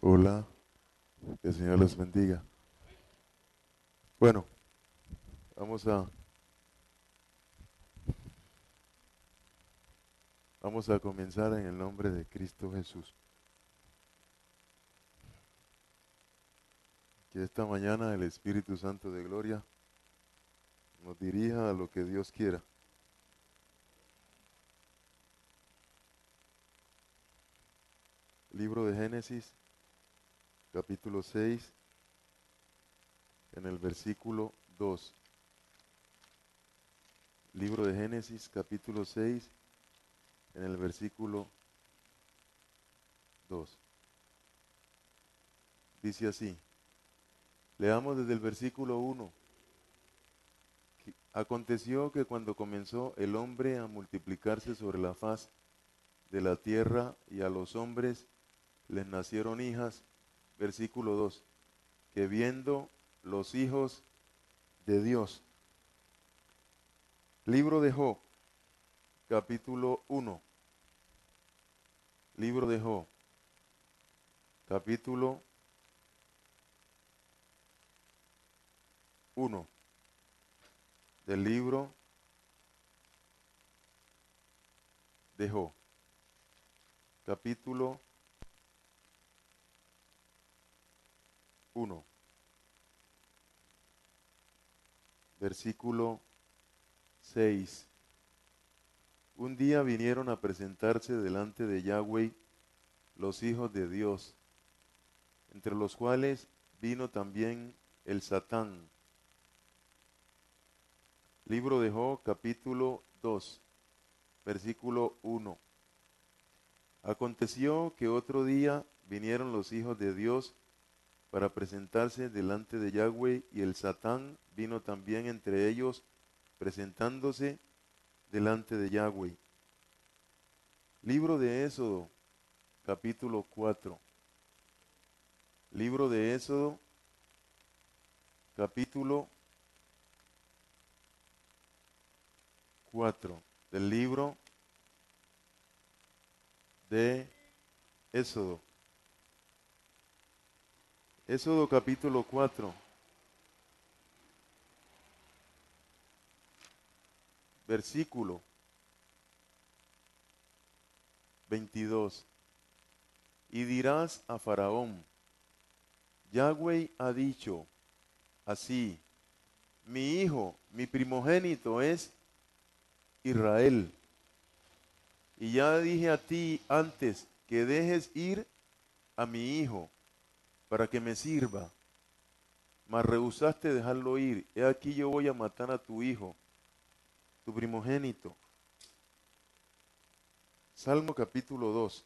Hola, que el Señor los bendiga. Bueno, vamos a, vamos a comenzar en el nombre de Cristo Jesús. Que esta mañana el Espíritu Santo de Gloria nos dirija a lo que Dios quiera. Libro de Génesis, capítulo 6, en el versículo 2. Libro de Génesis, capítulo 6, en el versículo 2. Dice así, leamos desde el versículo 1. Aconteció que cuando comenzó el hombre a multiplicarse sobre la faz de la tierra y a los hombres les nacieron hijas, versículo 2, que viendo los hijos de Dios. Libro de Job, capítulo 1. Libro de Job, capítulo 1 del libro de Job, capítulo 1, versículo 6. Un día vinieron a presentarse delante de Yahweh los hijos de Dios, entre los cuales vino también el Satán. Libro de Job, capítulo 2, versículo 1. Aconteció que otro día vinieron los hijos de Dios para presentarse delante de Yahweh, y el Satán vino también entre ellos, presentándose delante de Yahweh. Libro de Éxodo, capítulo 4. Libro de Éxodo, capítulo 4. Del libro de Éxodo. Éxodo capítulo 4, versículo 22. Y dirás a Faraón, Yahweh ha dicho así, mi hijo, mi primogénito es Israel. Y ya dije a ti antes que dejes ir a mi hijo para que me sirva, mas rehusaste dejarlo ir. He aquí yo voy a matar a tu hijo, tu primogénito. Salmo capítulo 2.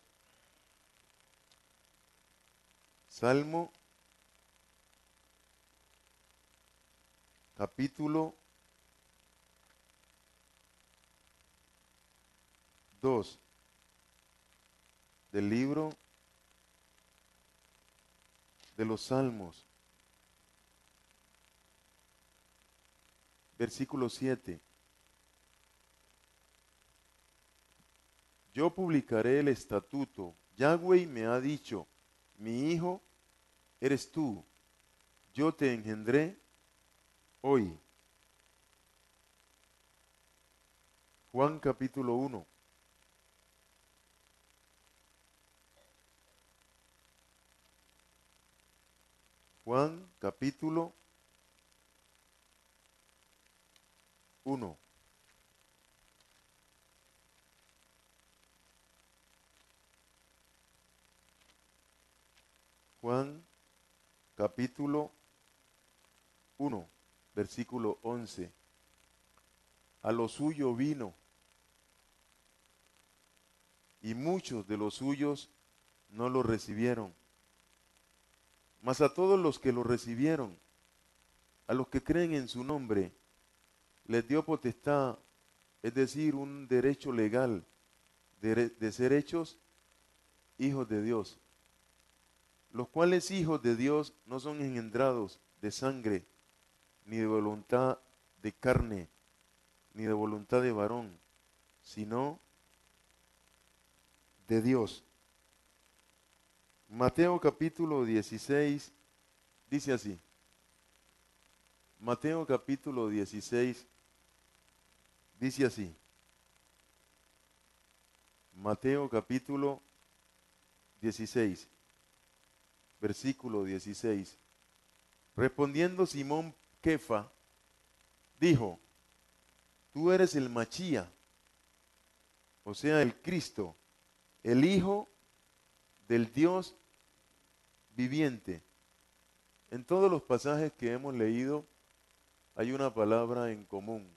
Salmo capítulo 2 del libro de los Salmos, versículo 7. Yo publicaré el estatuto. Yahweh me ha dicho, mi hijo eres tú. Yo te engendré hoy. Juan capítulo 1. Juan capítulo 1. Juan capítulo 1, versículo 11. A lo suyo vino, y muchos de los suyos no lo recibieron. Mas a todos los que lo recibieron, a los que creen en su nombre, les dio potestad, es decir, un derecho legal de ser hechos hijos de Dios, los cuales hijos de Dios no son engendrados de sangre, ni de voluntad de carne, ni de voluntad de varón, sino de Dios. Mateo capítulo 16 dice así. Mateo capítulo 16 dice así. Mateo capítulo 16, versículo 16. Respondiendo Simón Kefa, dijo, tú eres el Machía, o sea, el Cristo, el Hijo del Dios viviente. En todos los pasajes que hemos leído hay una palabra en común.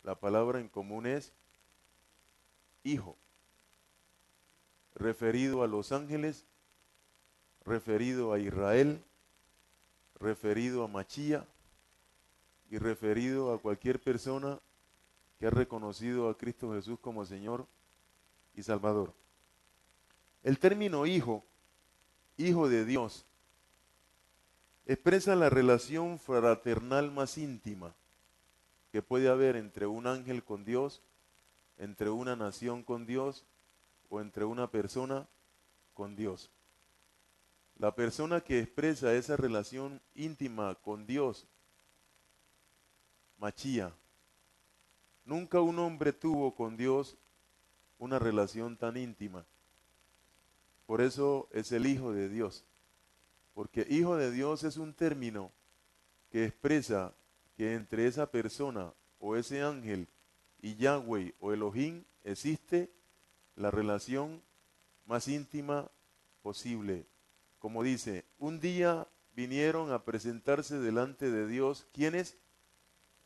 La palabra en común es Hijo, referido a los ángeles, referido a Israel, referido a Machía y referido a cualquier persona que ha reconocido a Cristo Jesús como Señor y Salvador. El término hijo, hijo de Dios, expresa la relación fraternal más íntima que puede haber entre un ángel con Dios, entre una nación con Dios o entre una persona con Dios. La persona que expresa esa relación íntima con Dios, Machía, nunca un hombre tuvo con Dios una relación tan íntima. Por eso es el Hijo de Dios. Porque Hijo de Dios es un término que expresa que entre esa persona o ese ángel y Yahweh o Elohim existe la relación más íntima posible. Como dice, un día vinieron a presentarse delante de Dios. ¿Quiénes?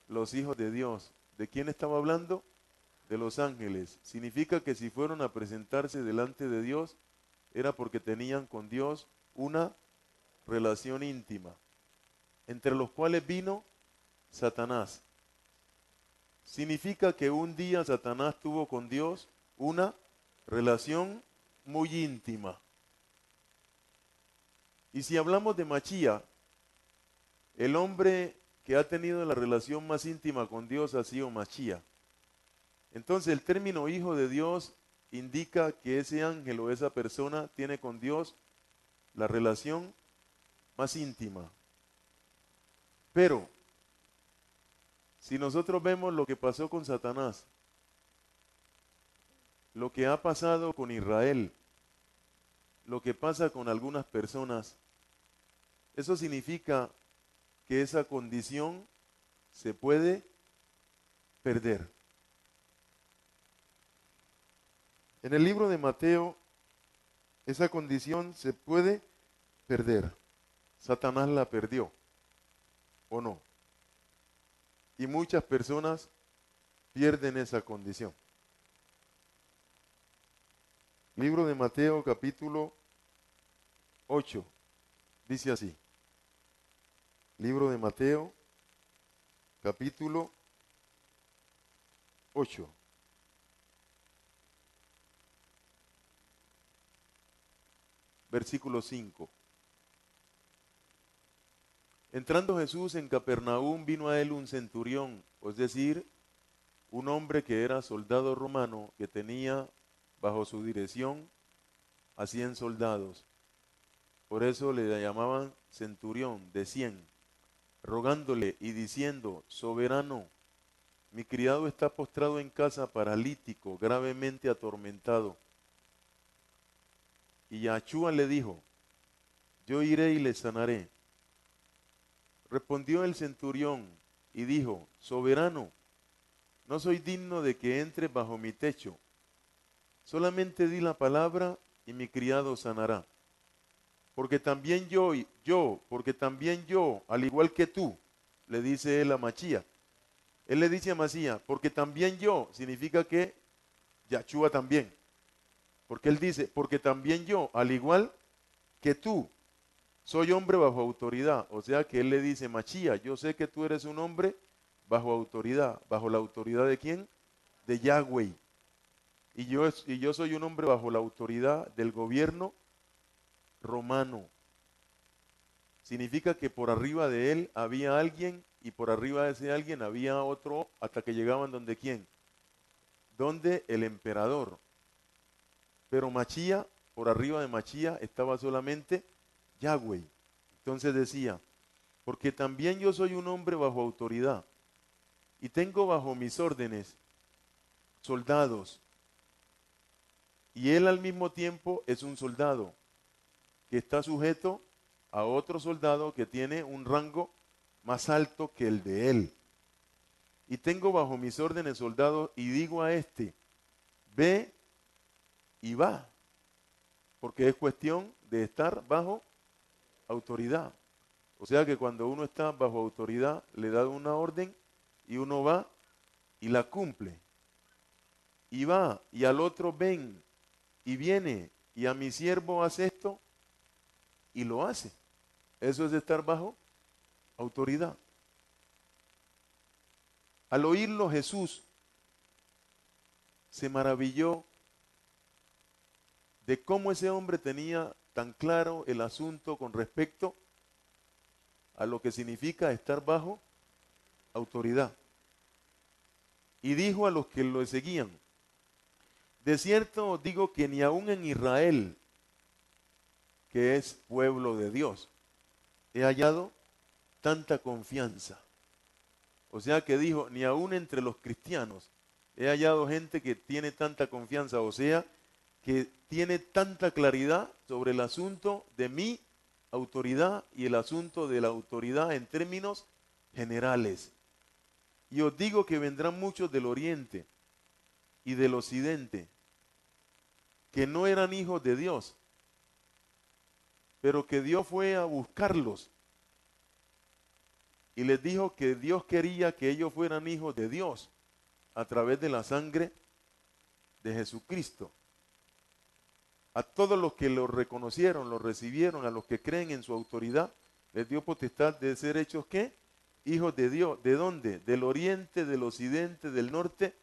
Los hijos de Dios. ¿De quién estaba hablando? De los ángeles. Significa que si fueron a presentarse delante de Dios, era porque tenían con Dios una relación íntima, entre los cuales vino Satanás. Significa que un día Satanás tuvo con Dios una relación muy íntima. Y si hablamos de Machía, el hombre que ha tenido la relación más íntima con Dios ha sido Machía. Entonces el término hijo de Dios indica que ese ángel o esa persona tiene con Dios la relación más íntima. Pero si nosotros vemos lo que pasó con Satanás, lo que ha pasado con Israel, lo que pasa con algunas personas, eso significa que esa condición se puede perder. En el libro de Mateo, esa condición se puede perder. Satanás la perdió, ¿o no? Y muchas personas pierden esa condición. Libro de Mateo capítulo 8, dice así. Libro de Mateo capítulo 8. Versículo 5. Entrando Jesús en Capernaum, vino a él un centurión, es decir, un hombre que era soldado romano, que tenía bajo su dirección a 100 soldados. Por eso le llamaban centurión de 100, rogándole y diciendo, soberano, mi criado está postrado en casa paralítico, gravemente atormentado. Y Yahshua le dijo, yo iré y le sanaré. Respondió el centurión y dijo, soberano, no soy digno de que entre bajo mi techo. Solamente di la palabra y mi criado sanará. Porque también porque también yo, al igual que tú, le dice él a Machía. Él le dice a Machía, porque también yo, significa que Yahshua también. Porque él dice, porque también yo, al igual que tú, soy hombre bajo autoridad. O sea que él le dice, Machía, yo sé que tú eres un hombre bajo autoridad. ¿Bajo la autoridad de quién? De Yahweh. Y yo soy un hombre bajo la autoridad del gobierno romano. Significa que por arriba de él había alguien y por arriba de ese alguien había otro hasta que llegaban donde quién? Donde el emperador. Pero Machía por arriba de Machía estaba solamente Yahweh. Entonces decía, porque también yo soy un hombre bajo autoridad y tengo bajo mis órdenes soldados. Y él al mismo tiempo es un soldado que está sujeto a otro soldado que tiene un rango más alto que el de él. Y tengo bajo mis órdenes soldados y digo a este, ve y va, porque es cuestión de estar bajo autoridad. O sea que cuando uno está bajo autoridad, le da una orden y uno va y la cumple. Y va, y al otro ven, y viene, y a mi siervo hace esto, y lo hace. Eso es estar bajo autoridad. Al oírlo Jesús se maravilló de cómo ese hombre tenía tan claro el asunto con respecto a lo que significa estar bajo autoridad. Y dijo a los que lo seguían, de cierto os digo que ni aun en Israel, que es pueblo de Dios, he hallado tanta confianza. O sea que dijo, ni aun entre los cristianos he hallado gente que tiene tanta confianza, o sea, que tiene tanta claridad sobre el asunto de mi autoridad y el asunto de la autoridad en términos generales. Y os digo que vendrán muchos del oriente y del occidente, que no eran hijos de Dios, pero que Dios fue a buscarlos y les dijo que Dios quería que ellos fueran hijos de Dios a través de la sangre de Jesucristo. A todos los que lo reconocieron, lo recibieron, a los que creen en su autoridad, les dio potestad de ser hechos, ¿qué? Hijos de Dios. ¿De dónde? Del oriente, del occidente, del norte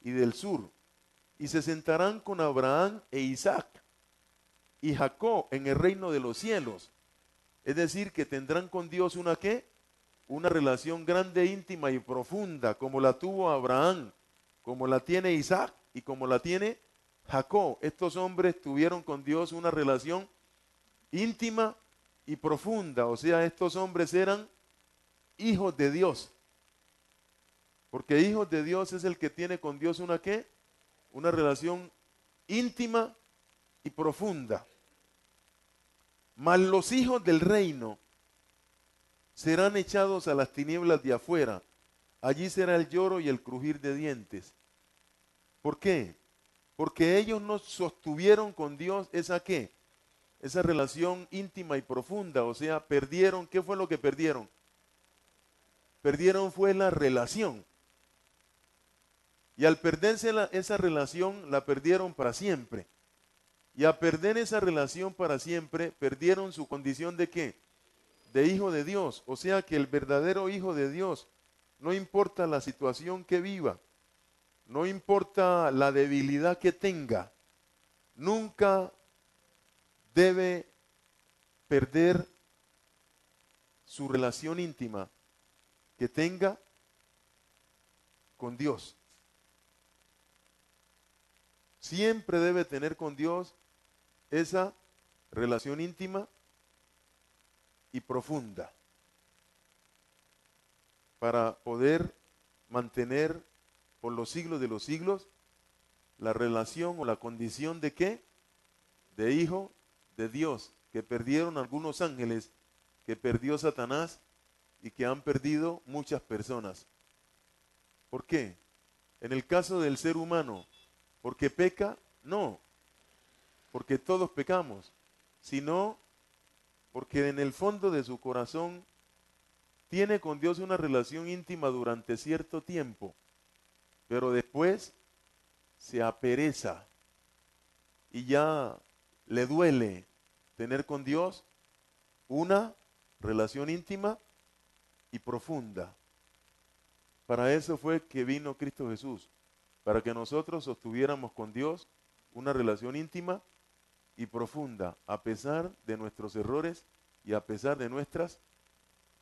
y del sur. Y se sentarán con Abraham e Isaac y Jacob en el reino de los cielos. Es decir, que tendrán con Dios una ¿qué? Una relación grande, íntima y profunda, como la tuvo Abraham, como la tiene Isaac y como la tiene Jacob. Estos hombres tuvieron con Dios una relación íntima y profunda. O sea, estos hombres eran hijos de Dios. Porque hijos de Dios es el que tiene con Dios una ¿qué? Una relación íntima y profunda. Mas los hijos del reino serán echados a las tinieblas de afuera. Allí será el lloro y el crujir de dientes. ¿Por qué? Porque ellos no sostuvieron con Dios esa ¿qué? Esa relación íntima y profunda. O sea, perdieron. ¿Qué fue lo que perdieron? Perdieron fue la relación. Y al perderse esa relación, la perdieron para siempre. Y a perder esa relación para siempre, perdieron su condición de ¿qué? De hijo de Dios. O sea que el verdadero hijo de Dios, no importa la situación que viva, no importa la debilidad que tenga, nunca debe perder su relación íntima que tenga con Dios. Siempre debe tener con Dios esa relación íntima y profunda para poder mantener por los siglos de los siglos la relación o la condición de ¿qué? De hijo de Dios, que perdieron algunos ángeles, que perdió Satanás y que han perdido muchas personas. ¿Por qué? En el caso del ser humano, ¿porque peca? No, porque todos pecamos, sino porque en el fondo de su corazón tiene con Dios una relación íntima durante cierto tiempo, pero después se apereza y ya le duele tener con Dios una relación íntima y profunda. Para eso fue que vino Cristo Jesús, para que nosotros sostuviéramos con Dios una relación íntima y profunda, a pesar de nuestros errores y a pesar de nuestras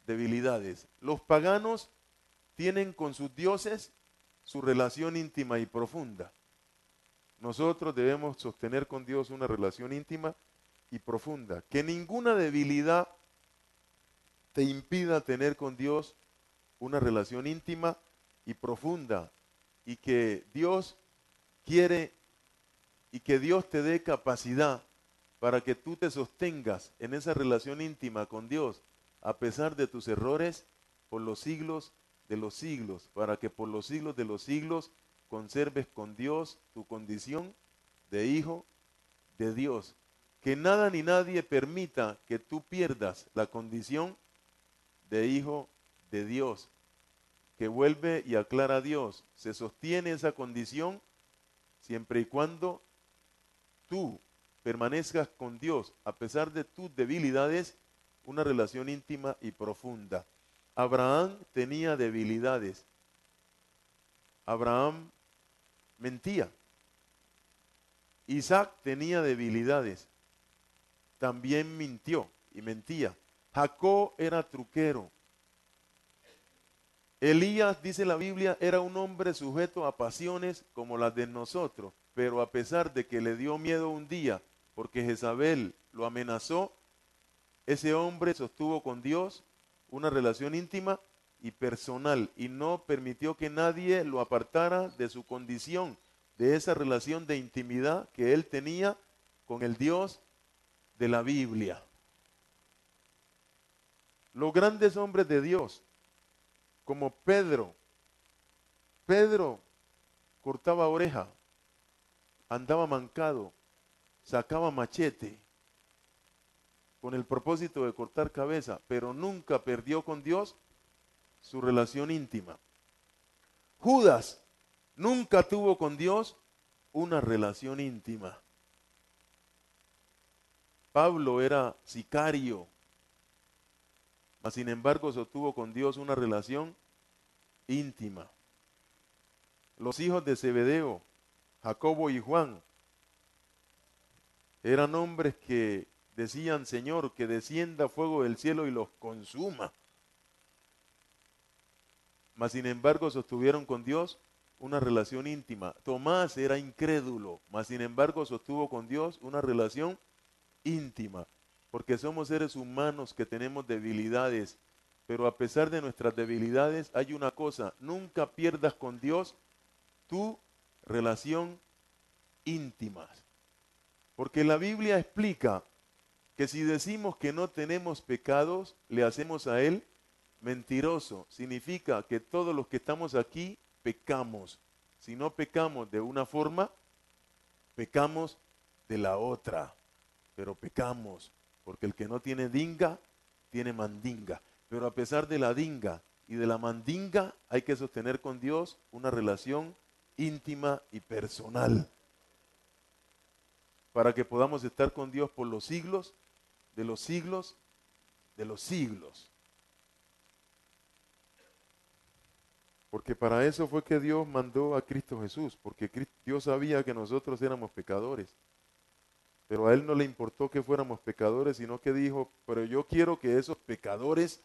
debilidades. Los paganos tienen con sus dioses su relación íntima y profunda. Nosotros debemos sostener con Dios una relación íntima y profunda. Que ninguna debilidad te impida tener con Dios una relación íntima y profunda. Y que Dios quiere y que Dios te dé capacidad para que tú te sostengas en esa relación íntima con Dios a pesar de tus errores por los siglos de los siglos, para que por los siglos de los siglos conserves con Dios tu condición de hijo de Dios. Que nada ni nadie permita que tú pierdas la condición de hijo de Dios, que vuelve y aclara a Dios. Se sostiene esa condición siempre y cuando tú permanezcas con Dios, a pesar de tus debilidades, una relación íntima y profunda. Abraham tenía debilidades. Abraham mentía. Isaac tenía debilidades. También mintió y mentía. Jacob era truquero. Elías, dice la Biblia, era un hombre sujeto a pasiones como las de nosotros, pero a pesar de que le dio miedo un día porque Jezabel lo amenazó, ese hombre sostuvo con Dios una relación íntima y personal y no permitió que nadie lo apartara de su condición, de esa relación de intimidad que él tenía con el Dios de la Biblia. Los grandes hombres de Dios, como Pedro, Pedro cortaba oreja, andaba mancado, sacaba machete con el propósito de cortar cabeza, pero nunca perdió con Dios su relación íntima. Judas nunca tuvo con Dios una relación íntima. Pablo era sicario, mas sin embargo sostuvo con Dios una relación íntima. Los hijos de Zebedeo, Jacobo y Juan, eran hombres que decían: Señor, que descienda fuego del cielo y los consuma. Mas sin embargo sostuvieron con Dios una relación íntima. Tomás era incrédulo, mas sin embargo sostuvo con Dios una relación íntima. Porque somos seres humanos que tenemos debilidades, pero a pesar de nuestras debilidades hay una cosa: nunca pierdas con Dios tu relación íntima. Porque la Biblia explica que si decimos que no tenemos pecados, le hacemos a Él mentiroso. Significa que todos los que estamos aquí pecamos. Si no pecamos de una forma, pecamos de la otra. Pero pecamos, porque el que no tiene dinga, tiene mandinga. Pero a pesar de la dinga y de la mandinga, hay que sostener con Dios una relación íntima y personal, para que podamos estar con Dios por los siglos, de los siglos, de los siglos. Porque para eso fue que Dios mandó a Cristo Jesús, porque Dios sabía que nosotros éramos pecadores. Pero a Él no le importó que fuéramos pecadores, sino que dijo: pero yo quiero que esos pecadores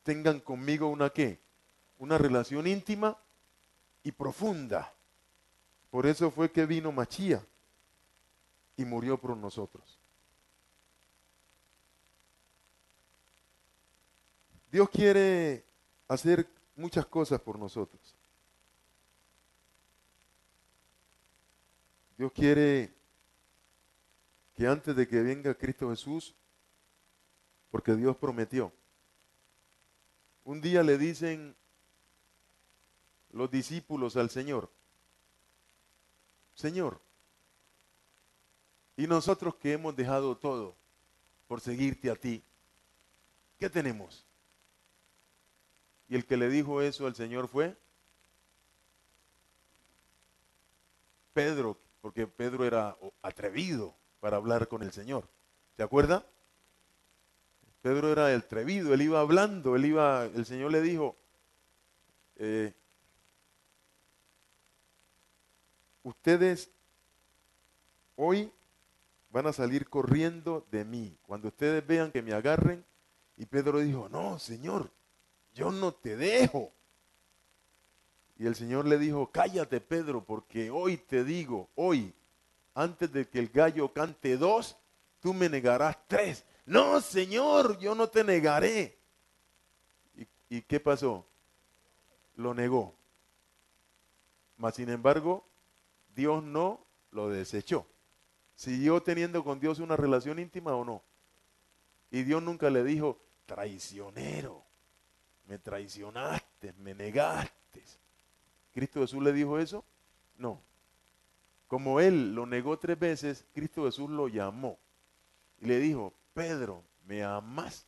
tengan conmigo una ¿qué? Una relación íntima y profunda. Por eso fue que vino Machía y murió por nosotros. Dios quiere hacer muchas cosas por nosotros. Dios quiere que antes de que venga Cristo Jesús, porque Dios prometió, un día le dicen los discípulos al Señor: Señor, ¿y nosotros que hemos dejado todo por seguirte a ti, qué tenemos? Y el que le dijo eso al Señor fue Pedro, porque Pedro era atrevido para hablar con el Señor. ¿Se acuerda? Pedro era el atrevido, él iba hablando, el Señor le dijo: ustedes hoy van a salir corriendo de mí cuando ustedes vean que me agarren. Y Pedro dijo: no, Señor, yo no te dejo. Y el Señor le dijo: cállate, Pedro, porque hoy te digo, hoy antes de que el gallo cante 2, tú me negarás 3. No, Señor, yo no te negaré. ¿Y qué pasó? Lo negó. Mas, sin embargo, Dios no lo desechó. ¿Siguió teniendo con Dios una relación íntima o no? Y Dios nunca le dijo, traicionero, me traicionaste, me negaste. ¿Cristo Jesús le dijo eso? No. Como él lo negó 3 veces, Cristo Jesús lo llamó y le dijo, Pedro, ¿me amas?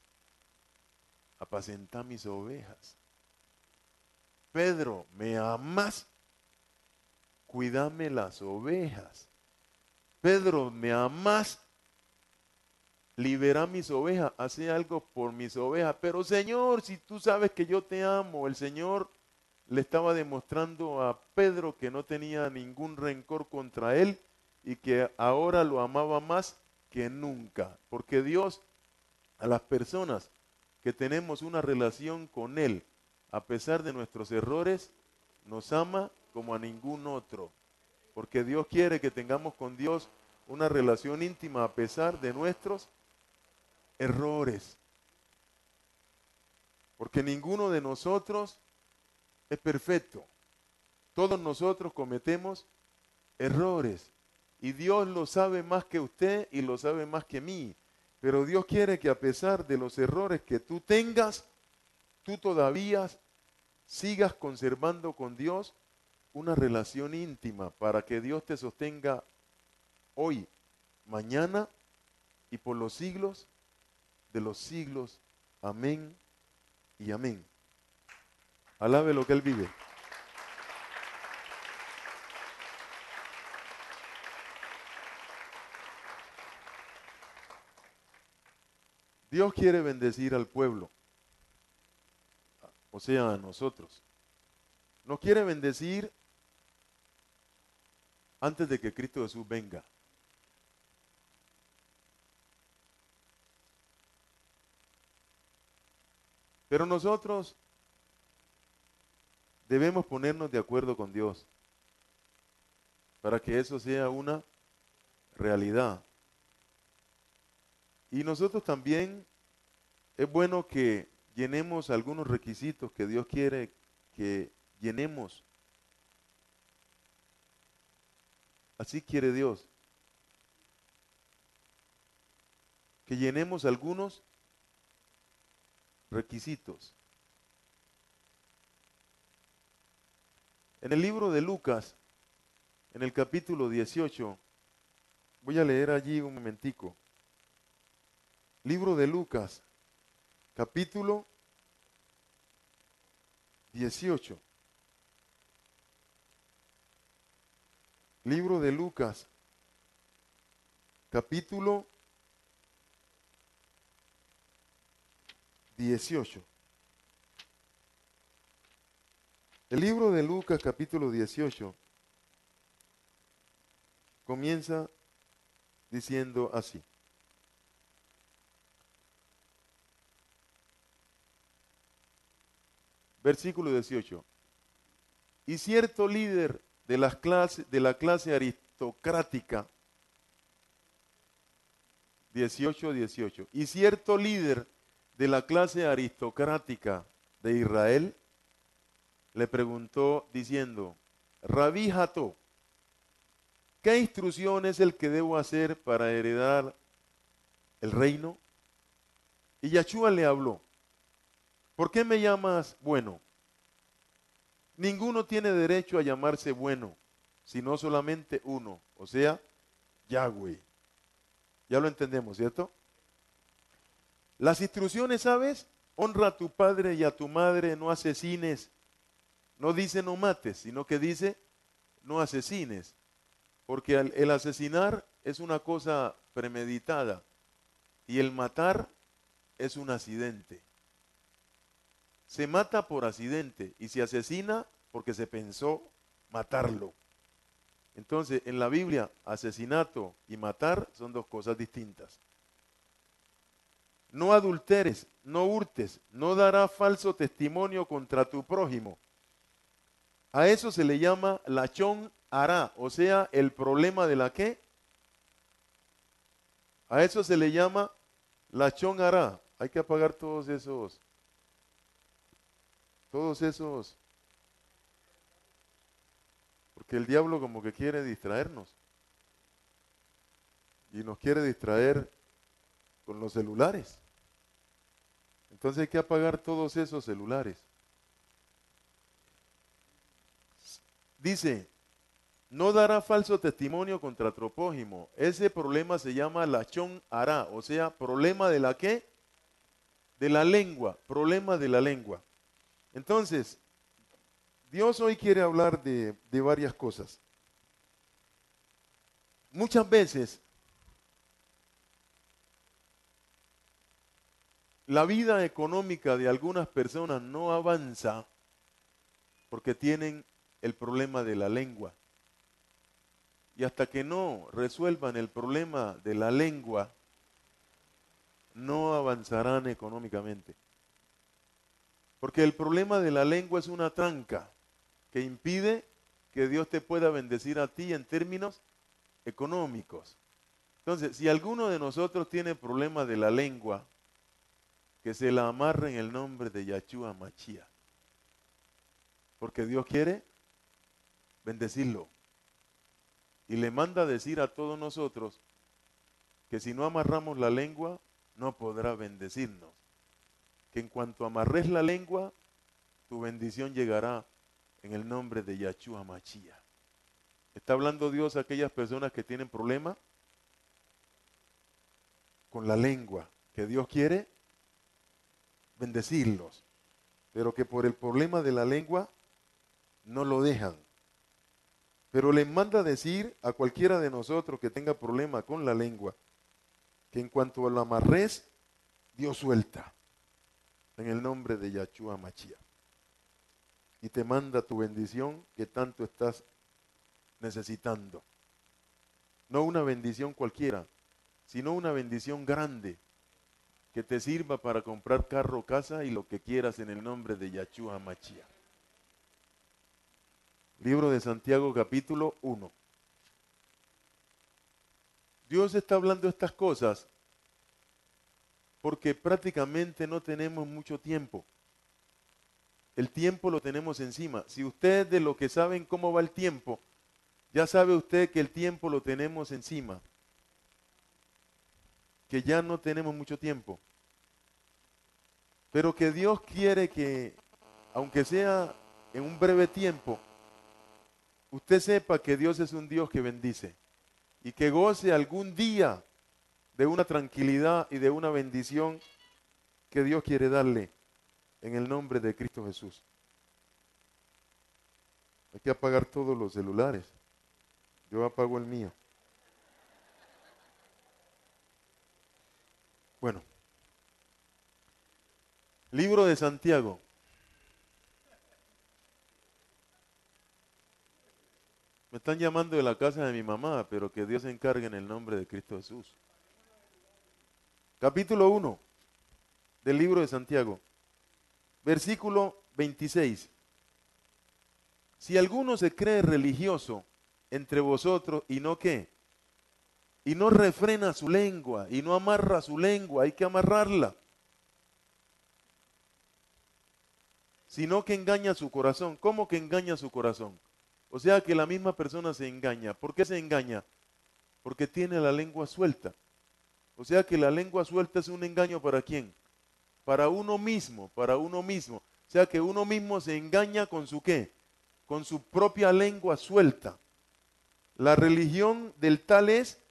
Apacentá mis ovejas. Pedro, ¿me amas? Cuídame las ovejas. Pedro, ¿me amas? Libera mis ovejas, hace algo por mis ovejas. Pero Señor, si tú sabes que yo te amo, el Señor le estaba demostrando a Pedro que no tenía ningún rencor contra él y que ahora lo amaba más que nunca. Porque Dios, a las personas que tenemos una relación con Él, a pesar de nuestros errores, nos ama como a ningún otro. Porque Dios quiere que tengamos con Dios una relación íntima a pesar de nuestros errores. Porque ninguno de nosotros es perfecto. Todos nosotros cometemos errores. Y Dios lo sabe más que usted y lo sabe más que mí. Pero Dios quiere que a pesar de los errores que tú tengas, tú todavía sigas conservando con Dios una relación íntima para que Dios te sostenga hoy, mañana y por los siglos de los siglos. Amén y amén. Alabe lo que Él vive. Dios quiere bendecir al pueblo, o sea, a nosotros. Nos quiere bendecir antes de que Cristo Jesús venga. Pero nosotros debemos ponernos de acuerdo con Dios para que eso sea una realidad. Y nosotros también es bueno que llenemos algunos requisitos que Dios quiere que llenemos. Así quiere Dios. Que llenemos algunos requisitos. En el libro de Lucas, en el capítulo 18, voy a leer allí un momentico. Libro de Lucas, capítulo 18. Libro de Lucas, capítulo 18. El libro de Lucas, capítulo 18, comienza diciendo así. Versículo 18. Y cierto líder de la clase aristocrática, 18. Y cierto líder de la clase aristocrática de Israel le preguntó diciendo, Rabí Jató, ¿qué instrucción es el que debo hacer para heredar el reino? Y Yahshua le habló, ¿por qué me llamas bueno? Ninguno tiene derecho a llamarse bueno, sino solamente uno, o sea, Yahweh. Ya lo entendemos, ¿cierto? Las instrucciones, ¿sabes? Honra a tu padre y a tu madre, no asesines. No dice no mates, sino que dice no asesines. Porque el asesinar es una cosa premeditada y el matar es un accidente. Se mata por accidente y se asesina porque se pensó matarlo. Entonces, en la Biblia, asesinato y matar son dos cosas distintas. No adulteres, no hurtes, no darás falso testimonio contra tu prójimo. A eso se le llama lachón hará, o sea, el problema de la ¿qué? A eso se le llama lachón hará. Hay que apagar todos esos, porque el diablo como que quiere distraernos y nos quiere distraer con los celulares. Entonces hay que apagar todos esos celulares. Dice, no dará falso testimonio contra tu prójimo. Ese problema se llama lachón hará, o sea, problema de la ¿qué? De la lengua, problema de la lengua. Entonces, Dios hoy quiere hablar de varias cosas. Muchas veces la vida económica de algunas personas no avanza porque tienen el problema de la lengua. Y hasta que no resuelvan el problema de la lengua, no avanzarán económicamente. Porque el problema de la lengua es una tranca que impide que Dios te pueda bendecir a ti en términos económicos. Entonces, si alguno de nosotros tiene problema de la lengua, que se la amarre en el nombre de Yahshua Mashiach. Porque Dios quiere bendecirlo. Y le manda a decir a todos nosotros que si no amarramos la lengua, no podrá bendecirnos. Que en cuanto amarres la lengua, tu bendición llegará en el nombre de Yahshua Mashiach. Está hablando Dios a aquellas personas que tienen problemas con la lengua, que Dios quiere bendecirlos, pero que por el problema de la lengua no lo dejan. Pero le manda a decir a cualquiera de nosotros que tenga problema con la lengua, que en cuanto lo amarres, Dios suelta, en el nombre de Yahshua Mashiach. Y te manda tu bendición que tanto estás necesitando. No una bendición cualquiera, sino una bendición grande, que te sirva para comprar carro, casa y lo que quieras en el nombre de Yahshua Mashiach. Libro de Santiago capítulo 1. Dios está hablando estas cosas porque prácticamente no tenemos mucho tiempo. El tiempo lo tenemos encima. Si usted es de los que saben cómo va el tiempo, ya sabe usted que el tiempo lo tenemos encima. Que ya no tenemos mucho tiempo. Pero que Dios quiere que, aunque sea en un breve tiempo, usted sepa que Dios es un Dios que bendice y que goce algún día de una tranquilidad y de una bendición que Dios quiere darle en el nombre de Cristo Jesús. Hay que apagar todos los celulares. Yo apago el mío. Bueno, libro de Santiago. Me están llamando de la casa de mi mamá, pero que Dios se encargue en el nombre de Cristo Jesús. Capítulo 1 del libro de Santiago, versículo 26. Si alguno se cree religioso entre vosotros y no qué, y no refrena su lengua, y no amarra su lengua, hay que amarrarla, sino que engaña su corazón. ¿Cómo que engaña su corazón? O sea que la misma persona se engaña. ¿Por qué se engaña? Porque tiene la lengua suelta. O sea que la lengua suelta es un engaño ¿para quién? Para uno mismo, para uno mismo. O sea que uno mismo se engaña con su ¿qué? Con su propia lengua suelta. La religión del tal es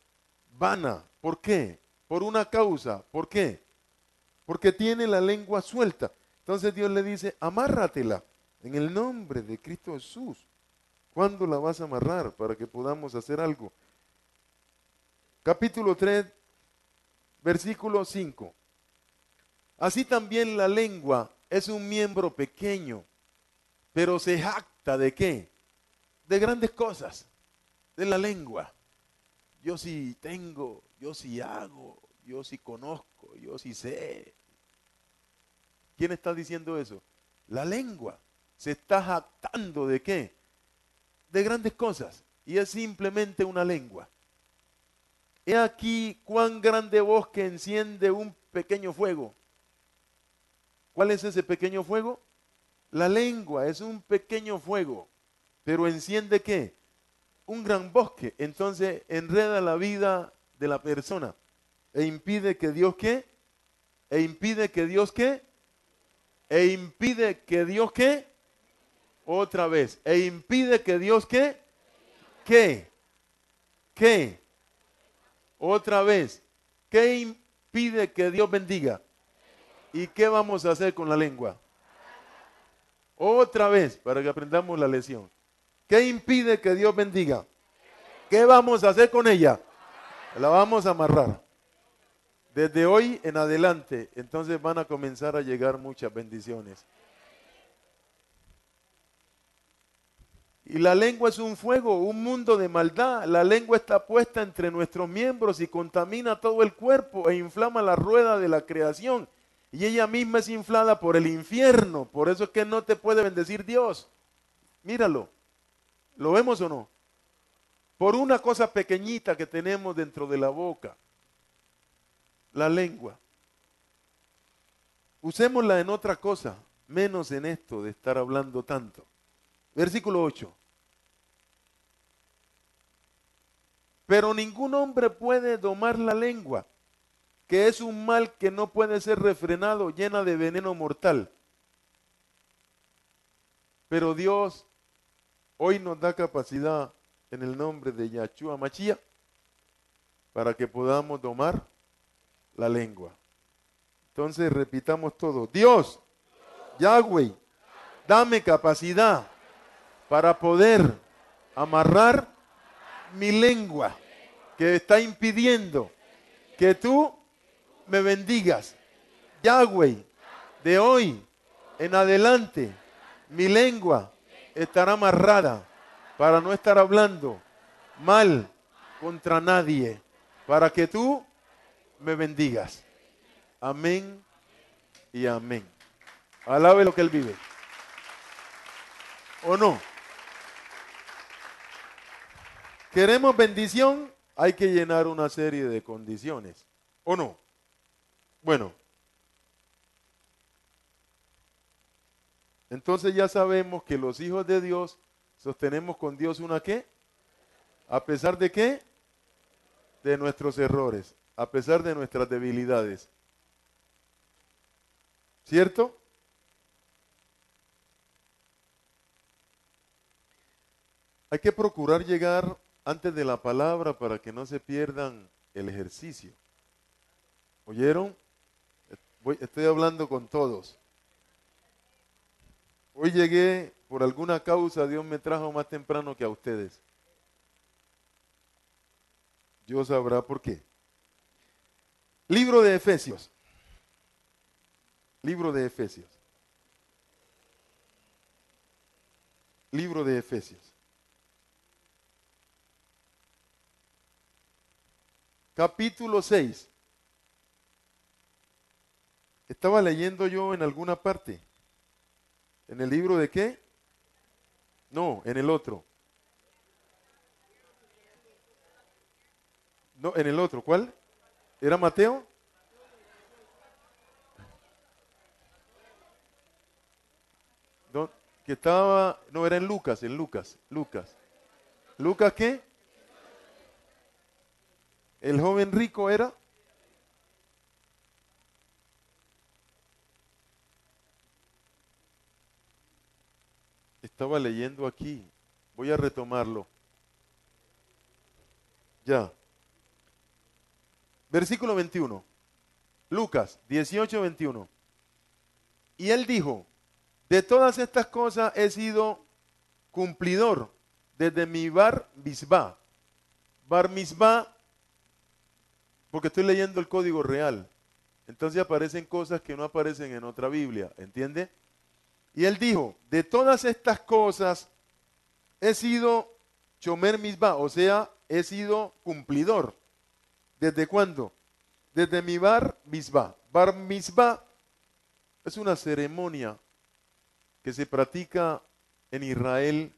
vana. ¿Por qué? Por una causa. ¿Por qué? Porque tiene la lengua suelta. Entonces Dios le dice, amárratela en el nombre de Cristo Jesús. ¿Cuándo la vas a amarrar para que podamos hacer algo? Capítulo 3, versículo 5. Así también la lengua es un miembro pequeño, pero se jacta ¿de qué? De grandes cosas, de la lengua. Yo sí tengo, yo sí hago, yo sí conozco, yo sí sé. ¿Quién está diciendo eso? La lengua se está jactando ¿de qué? De grandes cosas. Y es simplemente una lengua. He aquí cuán grande bosque enciende un pequeño fuego. ¿Cuál es ese pequeño fuego? La lengua es un pequeño fuego, pero enciende ¿qué? Un gran bosque. Entonces enreda la vida de la persona e impide que Dios ¿qué? E impide que Dios ¿qué? E impide que Dios ¿qué? Otra vez. E impide que Dios ¿qué? ¿Qué? ¿Qué? Otra vez. ¿Qué impide que Dios bendiga? ¿Y qué vamos a hacer con la lengua? Otra vez, para que aprendamos la lección. ¿Qué impide que Dios bendiga? ¿Qué vamos a hacer con ella? La vamos a amarrar. Desde hoy en adelante, entonces van a comenzar a llegar muchas bendiciones. Y la lengua es un fuego, un mundo de maldad. La lengua está puesta entre nuestros miembros y contamina todo el cuerpo e inflama la rueda de la creación. Y ella misma es inflada por el infierno. Por eso es que no te puede bendecir Dios. Míralo. ¿Lo vemos o no? Por una cosa pequeñita que tenemos dentro de la boca. La lengua. Usémosla en otra cosa, menos en esto de estar hablando tanto. Versículo 8. Pero ningún hombre puede domar la lengua, que es un mal que no puede ser refrenado, llena de veneno mortal. Pero Dios hoy nos da capacidad en el nombre de Yahshua Mashiach para que podamos domar la lengua. Entonces repitamos todo. Dios, Yahweh, dame capacidad para poder amarrar mi lengua que está impidiendo que tú me bendigas. Yahweh, de hoy en adelante, mi lengua estará amarrada para no estar hablando mal contra nadie, para que tú me bendigas. Amén y amén. Alabe lo que Él vive. ¿O no? ¿Queremos bendición? Hay que llenar una serie de condiciones. ¿O no? Bueno. Entonces ya sabemos que los hijos de Dios sostenemos con Dios una ¿qué? ¿A pesar de qué? De nuestros errores, a pesar de nuestras debilidades. ¿Cierto? Hay que procurar llegar antes de la palabra para que no se pierdan el ejercicio. ¿Oyeron? Estoy hablando con todos. Hoy llegué, por alguna causa, Dios me trajo más temprano que a ustedes. Dios sabrá por qué. Libro de Efesios. Libro de Efesios. Libro de Efesios. Capítulo 6. Estaba leyendo yo en alguna parte. ¿En el libro de qué? No, en el otro. No, en el otro. ¿Cuál? ¿Era Mateo? No, que estaba, no, era en Lucas, Lucas. ¿Lucas qué? ¿El joven rico era? Estaba leyendo aquí. Voy a retomarlo. Ya. Versículo 21. Lucas 18, 21. Y él dijo, de todas estas cosas he sido cumplidor desde mi bar mitzvah. Bar mitzvah, porque estoy leyendo el código real. Entonces aparecen cosas que no aparecen en otra Biblia, ¿entiende? Y él dijo, de todas estas cosas he sido chomer mitzvah, o sea, he sido cumplidor. ¿Desde cuándo? Desde mi bar mitzvah. Bar mitzvah es una ceremonia que se practica en Israel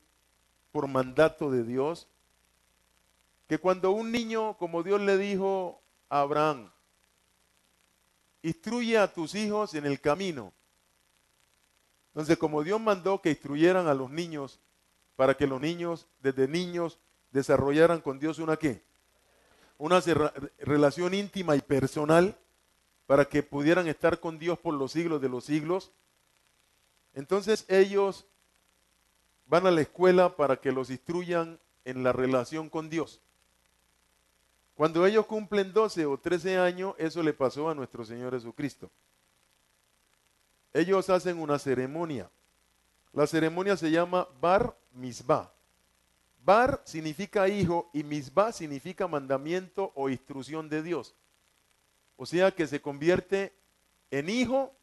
por mandato de Dios, que cuando un niño, como Dios le dijo a Abraham, instruye a tus hijos en el camino. Entonces, como Dios mandó que instruyeran a los niños para que los niños, desde niños, desarrollaran con Dios una ¿qué? Una relación íntima y personal para que pudieran estar con Dios por los siglos de los siglos. Entonces ellos van a la escuela para que los instruyan en la relación con Dios. Cuando ellos cumplen 12 o 13 años, eso le pasó a nuestro Señor Jesucristo. Ellos hacen una ceremonia. La ceremonia se llama Bar Mitzvah. Bar significa hijo y Mitzvah significa mandamiento o instrucción de Dios. O sea que se convierte en hijo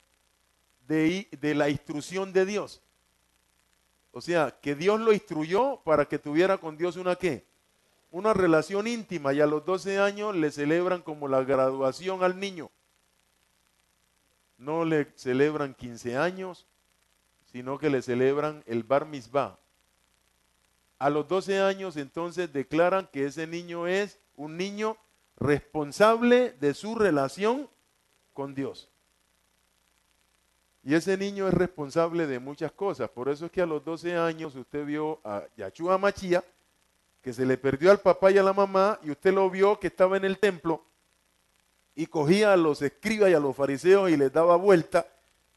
de la instrucción de Dios. O sea, que Dios lo instruyó para que tuviera con Dios una ¿qué? Una relación íntima, y a los 12 años le celebran como la graduación al niño. No le celebran 15 años, sino que le celebran el Bar Mitzvah. A los 12 años entonces declaran que ese niño es un niño responsable de su relación con Dios. Y ese niño es responsable de muchas cosas. Por eso es que a los 12 años usted vio a Yahshua Machía, que se le perdió al papá y a la mamá, y usted lo vio que estaba en el templo y cogía a los escribas y a los fariseos y les daba vuelta,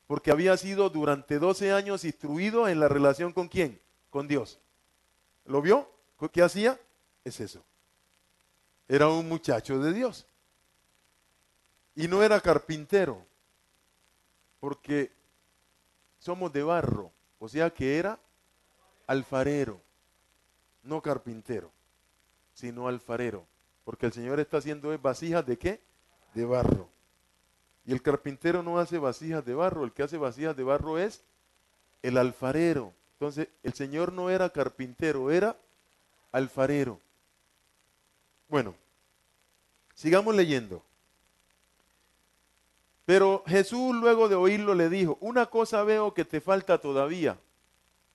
porque había sido durante 12 años instruido en la relación ¿con quién? Con Dios. ¿Lo vio? ¿Qué hacía? Es eso. Era un muchacho de Dios. Y no era carpintero, porque somos de barro, o sea que era alfarero, no carpintero, sino alfarero, porque el Señor está haciendo vasijas ¿de qué? De barro. Y el carpintero no hace vasijas de barro, el que hace vasijas de barro es el alfarero. Entonces, el Señor no era carpintero, era alfarero. Bueno, sigamos leyendo. Pero Jesús, luego de oírlo, le dijo: una cosa veo que te falta todavía.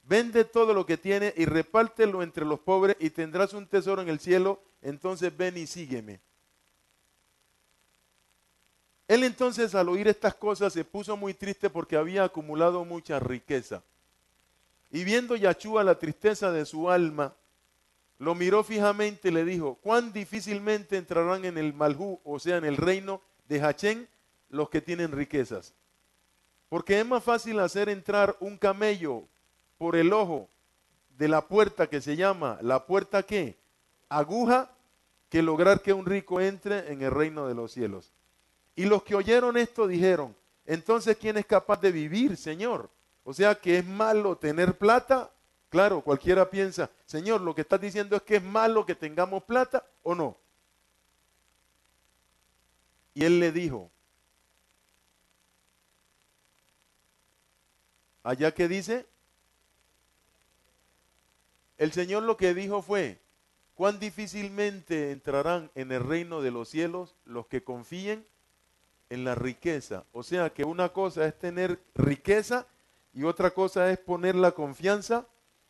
Vende todo lo que tienes y repártelo entre los pobres y tendrás un tesoro en el cielo. Entonces ven y sígueme. Él entonces, al oír estas cosas, se puso muy triste porque había acumulado mucha riqueza. Y viendo Yahshua la tristeza de su alma, lo miró fijamente y le dijo: cuán difícilmente entrarán en el Malhú, o sea, en el reino de Hachén, los que tienen riquezas. Porque es más fácil hacer entrar un camello por el ojo de la puerta que se llama, ¿la puerta qué? Aguja, que lograr que un rico entre en el reino de los cielos. Y los que oyeron esto dijeron: entonces, ¿quién es capaz de vivir, Señor? O sea, que es malo tener plata. Claro, cualquiera piensa: Señor, lo que estás diciendo es que es malo que tengamos plata, ¿o no? Y él le dijo, allá que dice, el Señor lo que dijo fue: cuán difícilmente entrarán en el reino de los cielos los que confíen en la riqueza. O sea que una cosa es tener riqueza y otra cosa es poner la confianza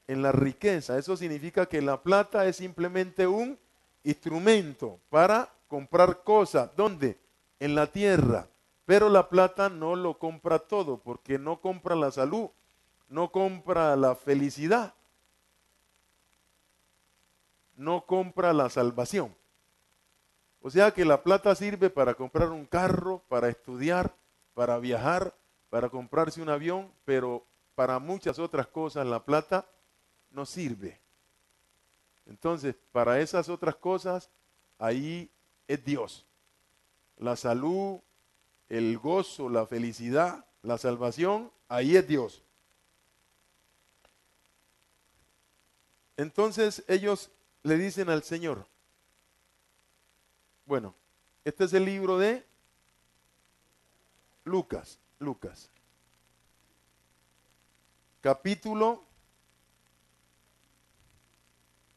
en la riqueza. Eso significa que la plata es simplemente un instrumento para comprar cosas. ¿Dónde? En la tierra. Pero la plata no lo compra todo, porque no compra la salud, no compra la felicidad, no compra la salvación. O sea que la plata sirve para comprar un carro, para estudiar, para viajar, para comprarse un avión, pero para muchas otras cosas la plata no sirve. Entonces, para esas otras cosas, ahí es Dios. La salud, el gozo, la felicidad, la salvación, ahí es Dios. Entonces ellos le dicen al Señor, bueno, este es el libro de Lucas, capítulo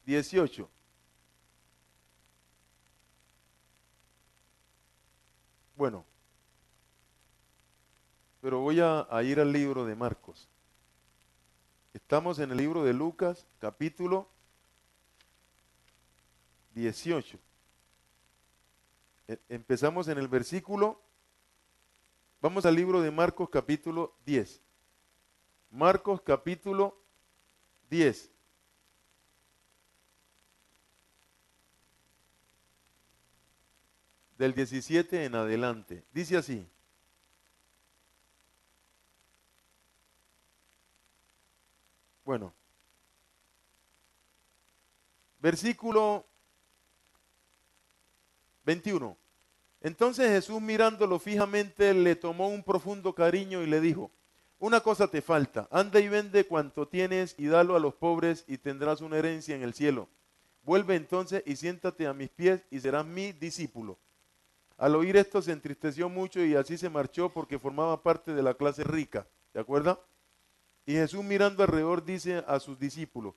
18. Bueno, pero voy a ir al libro de Marcos. Estamos en el libro de Lucas, capítulo 18. Empezamos en el versículo, vamos al libro de Marcos capítulo 10. Marcos capítulo 10. Del 17 en adelante. Dice así. Bueno. Versículo 21. Entonces Jesús, mirándolo fijamente, le tomó un profundo cariño y le dijo: una cosa te falta, anda y vende cuanto tienes y dalo a los pobres y tendrás una herencia en el cielo. Vuelve entonces y siéntate a mis pies y serás mi discípulo. Al oír esto se entristeció mucho y así se marchó porque formaba parte de la clase rica. ¿De acuerdo? Y Jesús, mirando alrededor, dice a sus discípulos: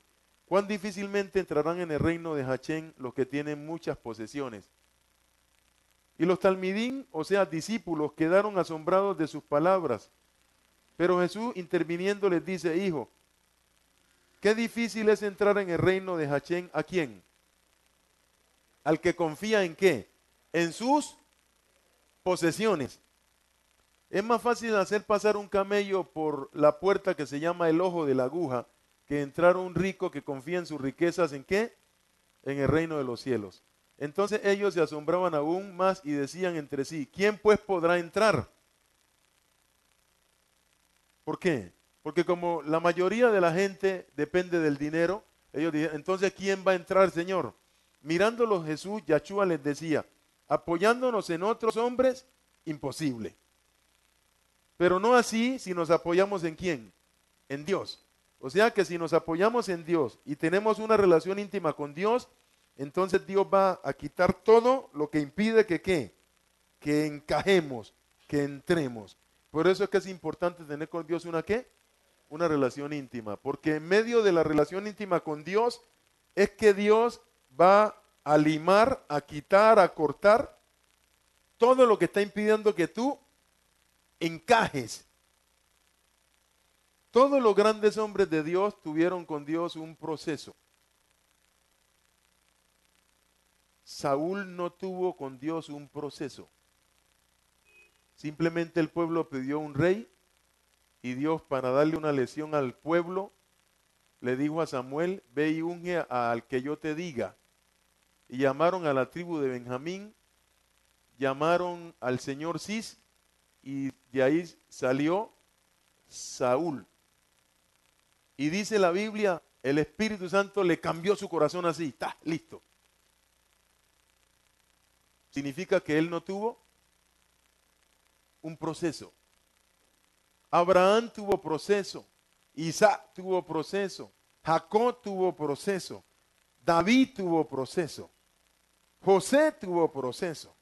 cuán difícilmente entrarán en el reino de Jachén los que tienen muchas posesiones. Y los talmidín, o sea, discípulos, quedaron asombrados de sus palabras. Pero Jesús, interviniendo, les dice: hijo, qué difícil es entrar en el reino de Jachén. ¿A quién? Al que confía en qué? En sus posesiones. Es más fácil hacer pasar un camello por la puerta que se llama el ojo de la aguja que entrar un rico que confía en sus riquezas. ¿En qué? En el reino de los cielos. Entonces ellos se asombraban aún más y decían entre sí: ¿quién pues podrá entrar? ¿Por qué? Porque como la mayoría de la gente depende del dinero, ellos dijeron: entonces ¿quién va a entrar, Señor? Mirándolos Jesús, Yahshua les decía: apoyándonos en otros hombres, imposible. Pero no así si nos apoyamos en quién, en Dios. O sea que si nos apoyamos en Dios y tenemos una relación íntima con Dios, entonces Dios va a quitar todo lo que impide que ¿qué? Que encajemos, que entremos. Por eso es que es importante tener con Dios una ¿qué? Una relación íntima. Porque en medio de la relación íntima con Dios es que Dios va a limar, a quitar, a cortar todo lo que está impidiendo que tú encajes. Todos los grandes hombres de Dios tuvieron con Dios un proceso. Saúl no tuvo con Dios un proceso. Simplemente el pueblo pidió un rey y Dios, para darle una lección al pueblo, le dijo a Samuel: ve y unge al que yo te diga. Y llamaron a la tribu de Benjamín, llamaron al señor Cis, y de ahí salió Saúl. Y dice la Biblia, el Espíritu Santo le cambió su corazón así, está listo. Significa que él no tuvo un proceso. Abraham tuvo proceso, Isaac tuvo proceso, Jacob tuvo proceso, David tuvo proceso, José tuvo proceso.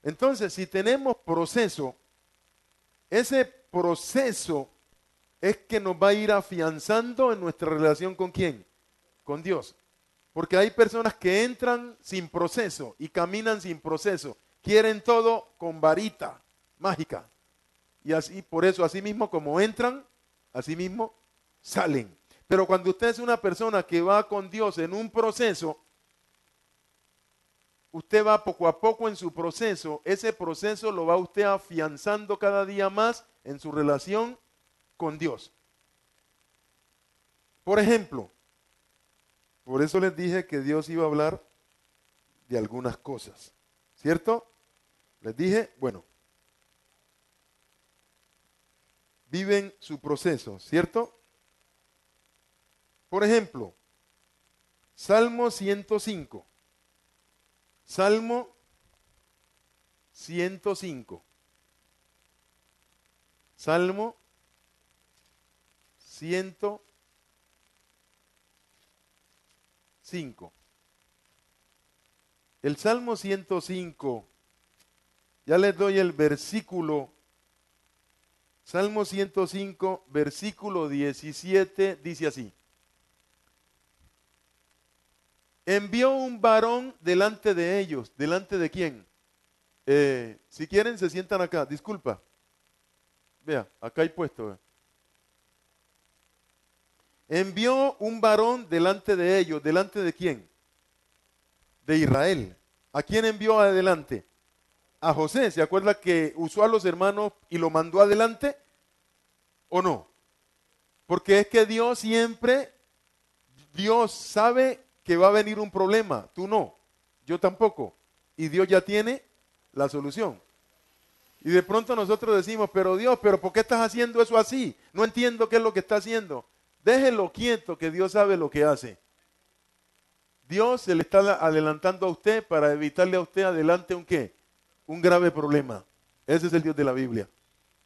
Entonces, si tenemos proceso, ese proceso es que nos va a ir afianzando en nuestra relación ¿con quién? Con Dios. Porque hay personas que entran sin proceso y caminan sin proceso. Quieren todo con varita mágica. Y así, por eso, así mismo como entran, así mismo salen. Pero cuando usted es una persona que va con Dios en un proceso, usted va poco a poco en su proceso. Ese proceso lo va usted afianzando cada día más en su relación con Dios. Por ejemplo, por eso les dije que Dios iba a hablar de algunas cosas, ¿cierto? Les dije, bueno, viven su proceso, ¿cierto? Por ejemplo, Salmo 105. Salmo 105. Salmo 105. El Salmo 105, ya les doy el versículo. Salmo 105, versículo 17, dice así: envió un varón delante de ellos. ¿Delante de quién? Si quieren se sientan acá. Disculpa. Vea, acá hay puesto. Vea. Envió un varón delante de ellos. ¿Delante de quién? de Israel. ¿A quién envió adelante? A José. ¿Se acuerda que usó a los hermanos y lo mandó adelante? ¿O no? Porque es que Dios siempre, Dios sabe que va a venir un problema. Tú no, yo tampoco. Y Dios ya tiene la solución. Y de pronto nosotros decimos, pero Dios, ¿pero por qué estás haciendo eso así? No entiendo qué es lo que está haciendo. Déjelo quieto, que Dios sabe lo que hace. Dios se le está adelantando a usted para evitarle a usted adelante un qué, un grave problema. Ese es el Dios de la Biblia.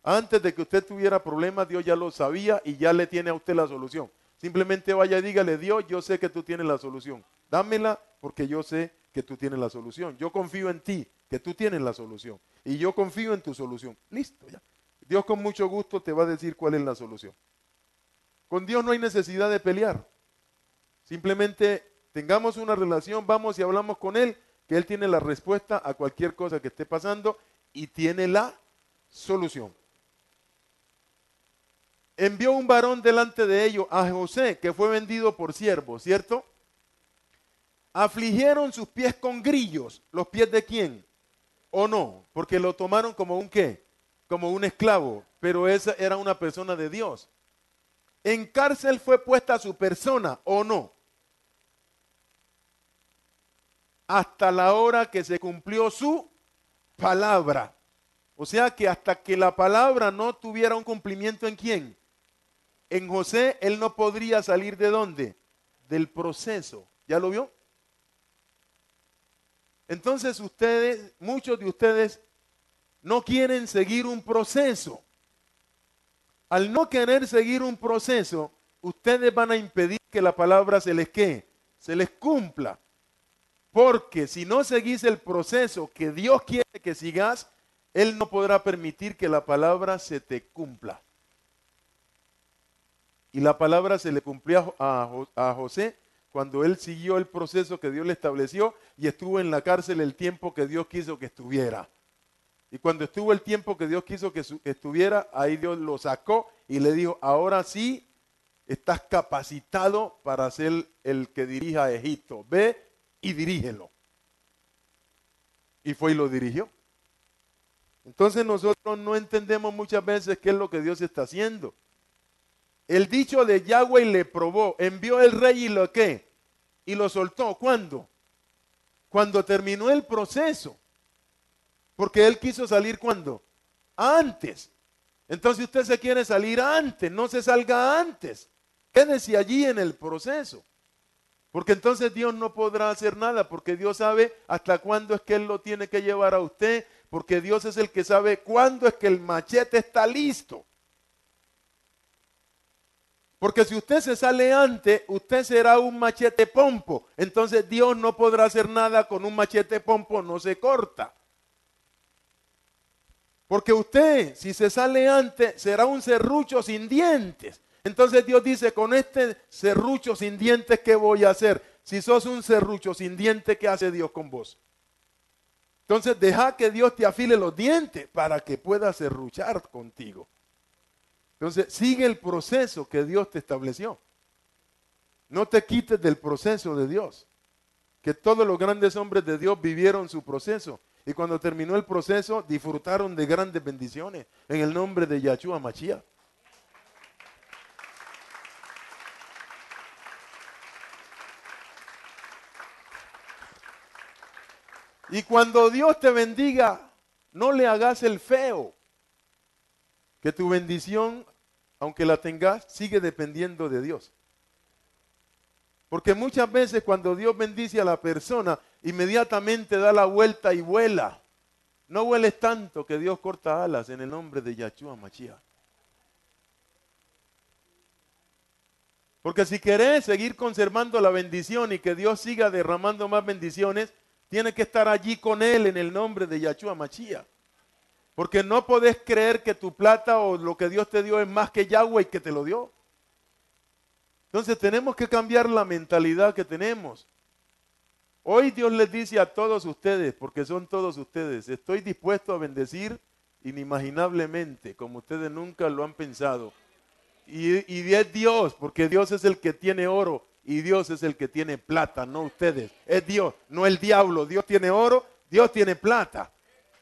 Antes de que usted tuviera problemas, Dios ya lo sabía y ya le tiene a usted la solución. Simplemente vaya y dígale, Dios, yo sé que tú tienes la solución. Dámela porque yo sé que tú tienes la solución. Yo confío en ti, que tú tienes la solución. Y yo confío en tu solución. Listo, ya. Dios con mucho gusto te va a decir cuál es la solución. Con Dios no hay necesidad de pelear. Simplemente tengamos una relación, vamos y hablamos con Él, que Él tiene la respuesta a cualquier cosa que esté pasando y tiene la solución. Envió un varón delante de ellos, a José, que fue vendido por siervo, ¿cierto? Afligieron sus pies con grillos. ¿Los pies de quién? ¿O no? Porque lo tomaron como un ¿qué? Como un esclavo, pero esa era una persona de Dios. En cárcel fue puesta su persona, ¿o no? Hasta la hora que se cumplió su palabra. O sea que hasta que la palabra no tuviera un cumplimiento ¿en quién? En José, él no podría salir ¿de dónde? Del proceso. ¿Ya lo vio? Entonces ustedes, muchos de ustedes, no quieren seguir un proceso. Al no querer seguir un proceso, ustedes van a impedir que la palabra se les ¿qué? Se les cumpla. Porque si no seguís el proceso que Dios quiere que sigas, Él no podrá permitir que la palabra se te cumpla. Y la palabra se le cumplió a José cuando él siguió el proceso que Dios le estableció y estuvo en la cárcel el tiempo que Dios quiso que estuviera. Y cuando estuvo el tiempo que Dios quiso que estuviera, ahí Dios lo sacó y le dijo, ahora sí estás capacitado para ser el que dirija a Egipto. Ve y dirígelo. Y fue y lo dirigió. Entonces nosotros no entendemos muchas veces qué es lo que Dios está haciendo. El dicho de Yahweh le probó, envió el rey y lo ¿qué? Y lo soltó. ¿Cuándo? Cuando terminó el proceso. Porque él quiso salir ¿cuándo? Antes. Entonces usted se quiere salir antes, no se salga antes. Quédese allí en el proceso. Porque entonces Dios no podrá hacer nada, porque Dios sabe hasta cuándo es que Él lo tiene que llevar a usted, porque Dios es el que sabe cuándo es que el machete está listo. Porque si usted se sale antes, usted será un machete pompo. Entonces Dios no podrá hacer nada con un machete pompo, no se corta. Porque usted, si se sale antes, será un serrucho sin dientes. Entonces Dios dice, con este serrucho sin dientes, ¿qué voy a hacer? Si sos un serrucho sin dientes, ¿qué hace Dios con vos? Entonces deja que Dios te afile los dientes para que pueda serruchar contigo. Entonces sigue el proceso que Dios te estableció. No te quites del proceso de Dios. Que todos los grandes hombres de Dios vivieron su proceso. Y cuando terminó el proceso, disfrutaron de grandes bendiciones en el nombre de Yahshua Mashiach. Y cuando Dios te bendiga, no le hagas el feo. Que tu bendición, aunque la tengas, sigue dependiendo de Dios. Porque muchas veces cuando Dios bendice a la persona, inmediatamente da la vuelta y vuela. No vueles tanto que Dios corta alas en el nombre de Yahshua Mashiach. Porque si querés seguir conservando la bendición y que Dios siga derramando más bendiciones, tienes que estar allí con Él en el nombre de Yahshua Mashiach. Porque no podés creer que tu plata o lo que Dios te dio es más que Yahweh que te lo dio. Entonces tenemos que cambiar la mentalidad que tenemos. Hoy Dios les dice a todos ustedes, porque son todos ustedes, estoy dispuesto a bendecir inimaginablemente, como ustedes nunca lo han pensado. Y es Dios, porque Dios es el que tiene oro y Dios es el que tiene plata, no ustedes. Es Dios, no el diablo. Dios tiene oro, Dios tiene plata.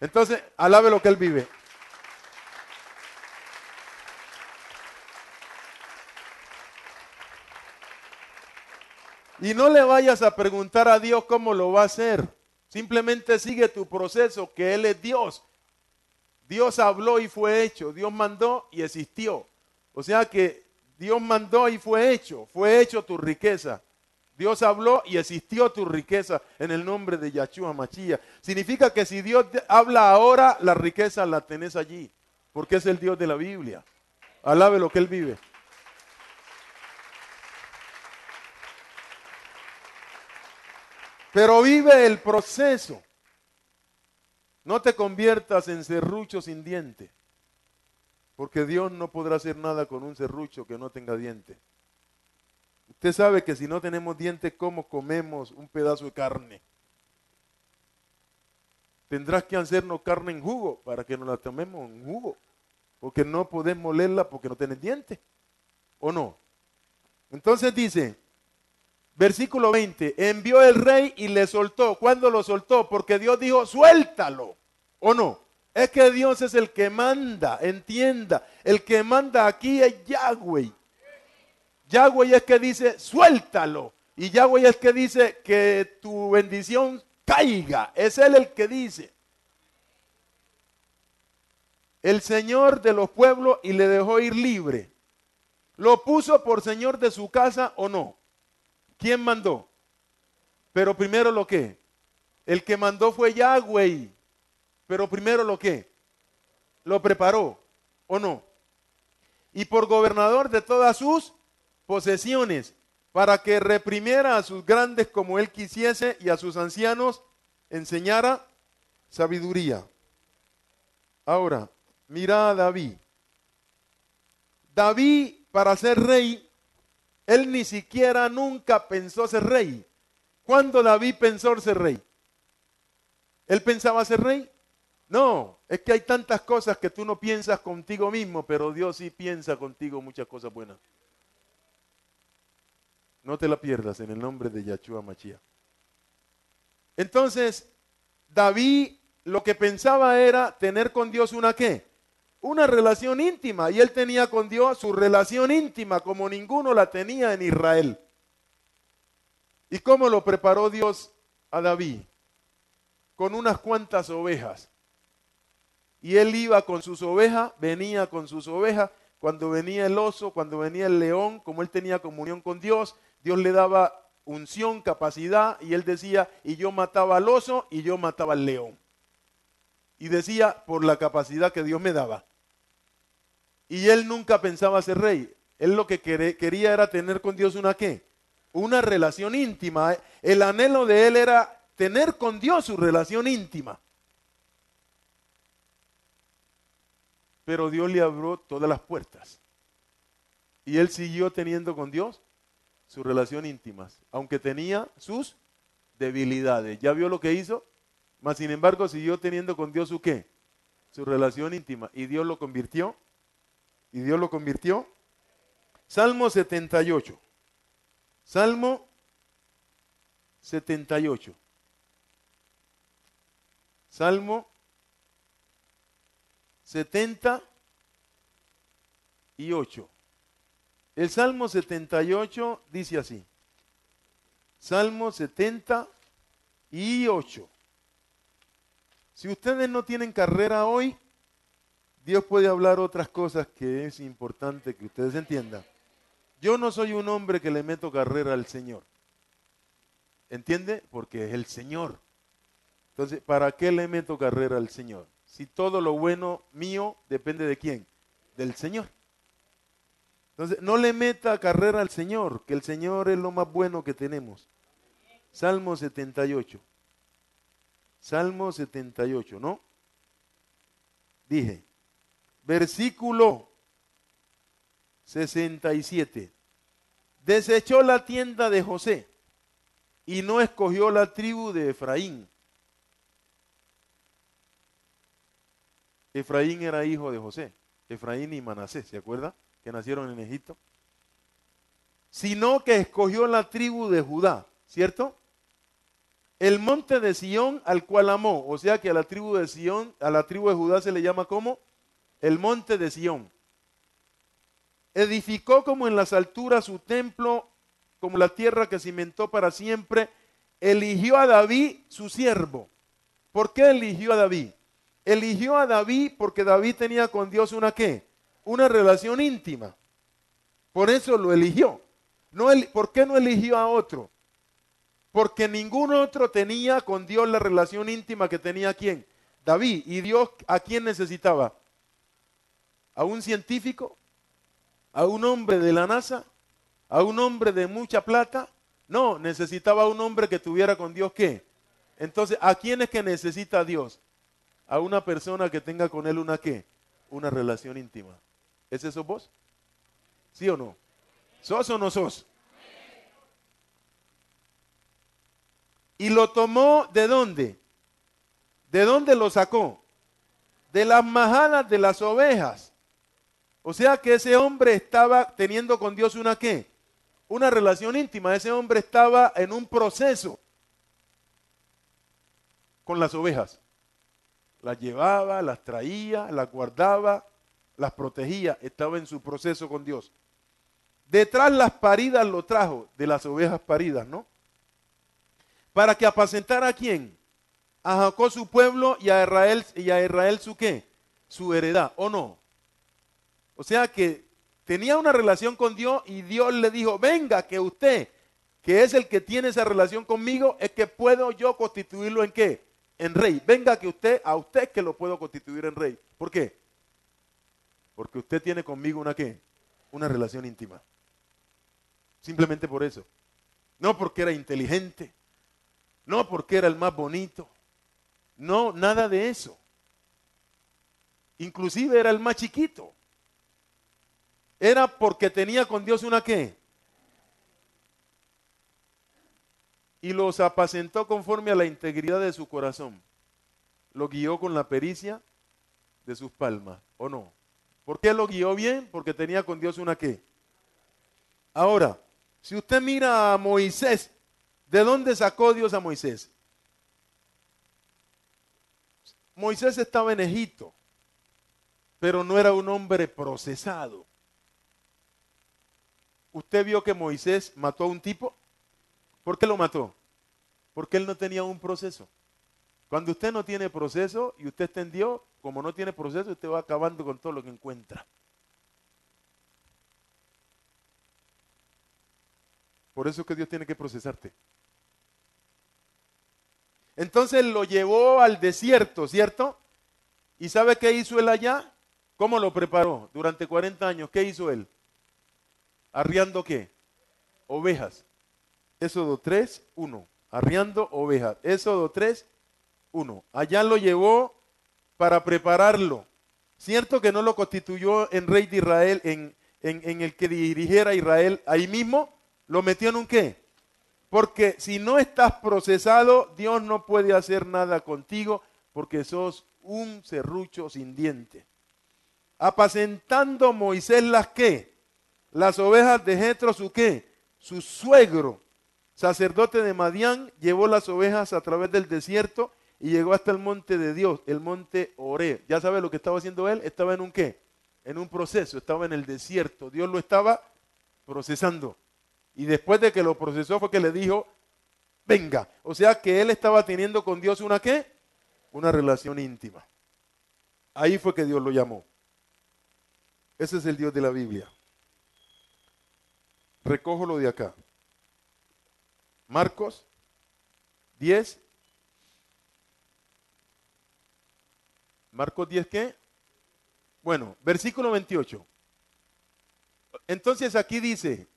Entonces, alabe lo que Él vive. Y no le vayas a preguntar a Dios cómo lo va a hacer. Simplemente sigue tu proceso, que Él es Dios. Dios habló y fue hecho. Dios mandó y existió. O sea que Dios mandó y fue hecho tu riqueza. Dios habló y existió tu riqueza en el nombre de Yahshua Mashiach. Significa que si Dios habla ahora, la riqueza la tenés allí, porque es el Dios de la Biblia. Alabe lo que Él vive. Pero vive el proceso. No te conviertas en serrucho sin diente, porque Dios no podrá hacer nada con un serrucho que no tenga diente. Usted sabe que si no tenemos dientes, ¿cómo comemos un pedazo de carne? Tendrás que hacernos carne en jugo para que nos la tomemos en jugo, porque no podemos molerla porque no tenés dientes, ¿o no? Entonces dice, versículo 20, envió el rey y le soltó. ¿Cuándo lo soltó? Porque Dios dijo, suéltalo, ¿o no? Es que Dios es el que manda, entienda. El que manda aquí es Yahweh. Yahweh es que dice, suéltalo. Y Yahweh es que dice que tu bendición caiga. Es Él el que dice. El Señor de los pueblos y le dejó ir libre. ¿Lo puso por Señor de su casa o no? ¿Quién mandó? Pero primero lo que. El que mandó fue Yahweh. Pero primero lo que. Lo preparó o no. Y por gobernador de todas sus posesiones, para que reprimiera a sus grandes como él quisiese y a sus ancianos enseñara sabiduría. Ahora, mira a David. David, para ser rey, él ni siquiera nunca pensó ser rey. ¿Cuándo David pensó ser rey? ¿Él pensaba ser rey? No, es que hay tantas cosas que tú no piensas contigo mismo, pero Dios sí piensa contigo muchas cosas buenas. No te la pierdas en el nombre de Yahshua Mashiach. Entonces, David lo que pensaba era tener con Dios una ¿qué? Una relación íntima. Y él tenía con Dios su relación íntima como ninguno la tenía en Israel. ¿Y cómo lo preparó Dios a David? Con unas cuantas ovejas. Y él iba con sus ovejas, venía con sus ovejas. Cuando venía el oso, cuando venía el león, como él tenía comunión con Dios, Dios le daba unción, capacidad, y él decía, y yo mataba al oso y yo mataba al león. Y decía, por la capacidad que Dios me daba. Y él nunca pensaba ser rey. Él lo que quería era tener con Dios una ¿qué? Una relación íntima. El anhelo de él era tener con Dios su relación íntima. Pero Dios le abrió todas las puertas. Y él siguió teniendo con Dios su relación íntima, aunque tenía sus debilidades. ¿Ya vio lo que hizo? Mas sin embargo siguió teniendo con Dios su ¿qué? Su relación íntima. Y Dios lo convirtió. Y Dios lo convirtió. Salmo 78. Salmo 78. Salmo 78. El Salmo 78 dice así. Salmo 78. Si ustedes no tienen carrera hoy, Dios puede hablar otras cosas que es importante que ustedes entiendan. Yo no soy un hombre que le meto carrera al Señor. ¿Entiende? Porque es el Señor. Entonces, ¿para qué le meto carrera al Señor? Si todo lo bueno mío depende de quién? Del Señor. Entonces, no le meta carrera al Señor, que el Señor es lo más bueno que tenemos. Salmo 78. Salmo 78, ¿no? Dije, versículo 67. Desechó la tienda de José y no escogió la tribu de Efraín. Efraín era hijo de José. Efraín y Manasés, ¿se acuerda? Que nacieron en Egipto. sino que escogió la tribu de Judá, ¿cierto? El monte de Sión al cual amó, o sea que a la tribu de Sión, a la tribu de Judá se le llama como el monte de Sión. Edificó como en las alturas su templo, como la tierra que cimentó para siempre. Eligió a David su siervo. ¿Por qué eligió a David? Eligió a David porque David tenía con Dios una ¿qué? Una relación íntima. Por eso lo eligió. No, ¿por qué no eligió a otro? Porque ningún otro tenía con Dios la relación íntima que tenía ¿quién? David. ¿Y Dios a quién necesitaba? ¿A un científico? ¿A un hombre de la NASA? ¿A un hombre de mucha plata? No, necesitaba a un hombre que tuviera con Dios ¿qué? Entonces, ¿a quién es que necesita Dios? A una persona que tenga con él una ¿qué? Una relación íntima. ¿Es eso vos? ¿Sí o no? ¿Sos o no sos? Y lo tomó ¿de dónde? ¿De dónde lo sacó? De las majadas de las ovejas. O sea que ese hombre estaba teniendo con Dios una ¿qué? Una relación íntima. Ese hombre estaba en un proceso con las ovejas. Las llevaba, las traía, las guardaba, las protegía. Estaba en su proceso con Dios. Detrás las paridas lo trajo, de las ovejas paridas, ¿no? Para que apacentara ¿a quién? A Jacob su pueblo y a Israel su ¿qué? Su heredad, ¿o no? O sea que tenía una relación con Dios y Dios le dijo, venga que usted, que es el que tiene esa relación conmigo, es que puedo yo constituirlo en ¿qué? En rey. Venga que a usted que lo puedo constituir en rey. ¿Por qué? Porque usted tiene conmigo una ¿qué? Una relación íntima. Simplemente por eso. No porque era inteligente. No porque era el más bonito. No, nada de eso. Inclusive era el más chiquito. Era porque tenía con Dios una ¿qué? Y los apacentó conforme a la integridad de su corazón. Lo guió con la pericia de sus palmas, ¿o no? ¿Por qué lo guió bien? Porque tenía con Dios una ¿qué? Ahora, si usted mira a Moisés, ¿de dónde sacó Dios a Moisés? Moisés estaba en Egipto, pero no era un hombre procesado. ¿Usted vio que Moisés mató a un tipo? ¿Por qué lo mató? Porque él no tenía un proceso. Cuando usted no tiene proceso y usted está en Dios, como no tiene proceso, usted va acabando con todo lo que encuentra. Por eso es que Dios tiene que procesarte. Entonces lo llevó al desierto, ¿cierto? ¿Y sabe qué hizo él allá? ¿Cómo lo preparó? Durante 40 años, ¿qué hizo él? ¿Arriando qué? Ovejas. Éxodo 3, 1. Arriando ovejas. Éxodo 3, 1. Allá lo llevó para prepararlo. ¿Cierto que no lo constituyó en rey de Israel, en el que dirigiera a Israel ahí mismo? ¿Lo metió en un qué? Porque si no estás procesado, Dios no puede hacer nada contigo porque sos un serrucho sin diente. Apacentando Moisés las qué? Las ovejas de Jetro, su qué? Su suegro, sacerdote de Madián, llevó las ovejas a través del desierto y llegó hasta el monte de Dios, el monte Oré. ¿Ya sabe lo que estaba haciendo él? Estaba en un qué? En un proceso, estaba en el desierto. Dios lo estaba procesando. Y después de que lo procesó fue que le dijo, venga. O sea que él estaba teniendo con Dios una ¿qué? Una relación íntima. Ahí fue que Dios lo llamó. Ese es el Dios de la Biblia. Recojo lo de acá. Marcos 10. Marcos 10, ¿qué? Bueno, versículo 28. Entonces aquí dice,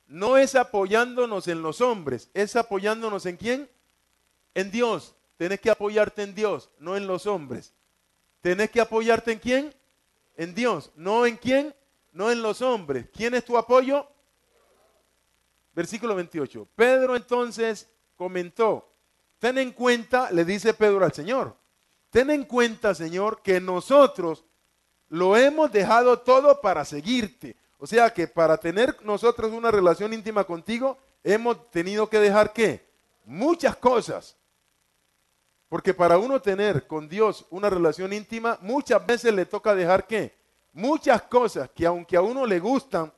no es apoyándonos en los hombres, es apoyándonos ¿en quién? En Dios. Tenés que apoyarte en Dios, no en los hombres. Tenés que apoyarte en quién? En Dios. ¿No en quién? No en los hombres. ¿Quién es tu apoyo? Versículo 28. Pedro entonces comentó, ten en cuenta, le dice Pedro al Señor, ten en cuenta, Señor, que nosotros lo hemos dejado todo para seguirte. O sea que para tener nosotros una relación íntima contigo, hemos tenido que dejar ¿qué? Muchas cosas. Porque para uno tener con Dios una relación íntima, muchas veces le toca dejar ¿qué? Muchas cosas que aunque a uno le gustan,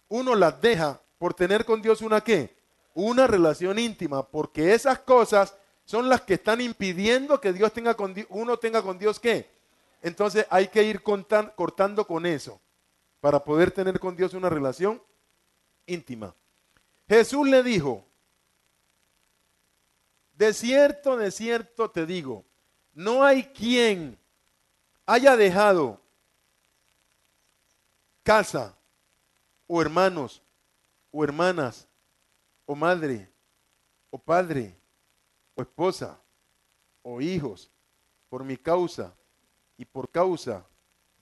uno las deja por tener con Dios una ¿qué? Una relación íntima, porque esas cosas son las que están impidiendo que Dios tenga con uno tenga con Dios ¿qué? Entonces hay que ir cortando con eso para poder tener con Dios una relación íntima. Jesús le dijo, de cierto te digo, no hay quien haya dejado casa o hermanos o hermanas o madre o padre o esposa o hijos por mi causa y por causa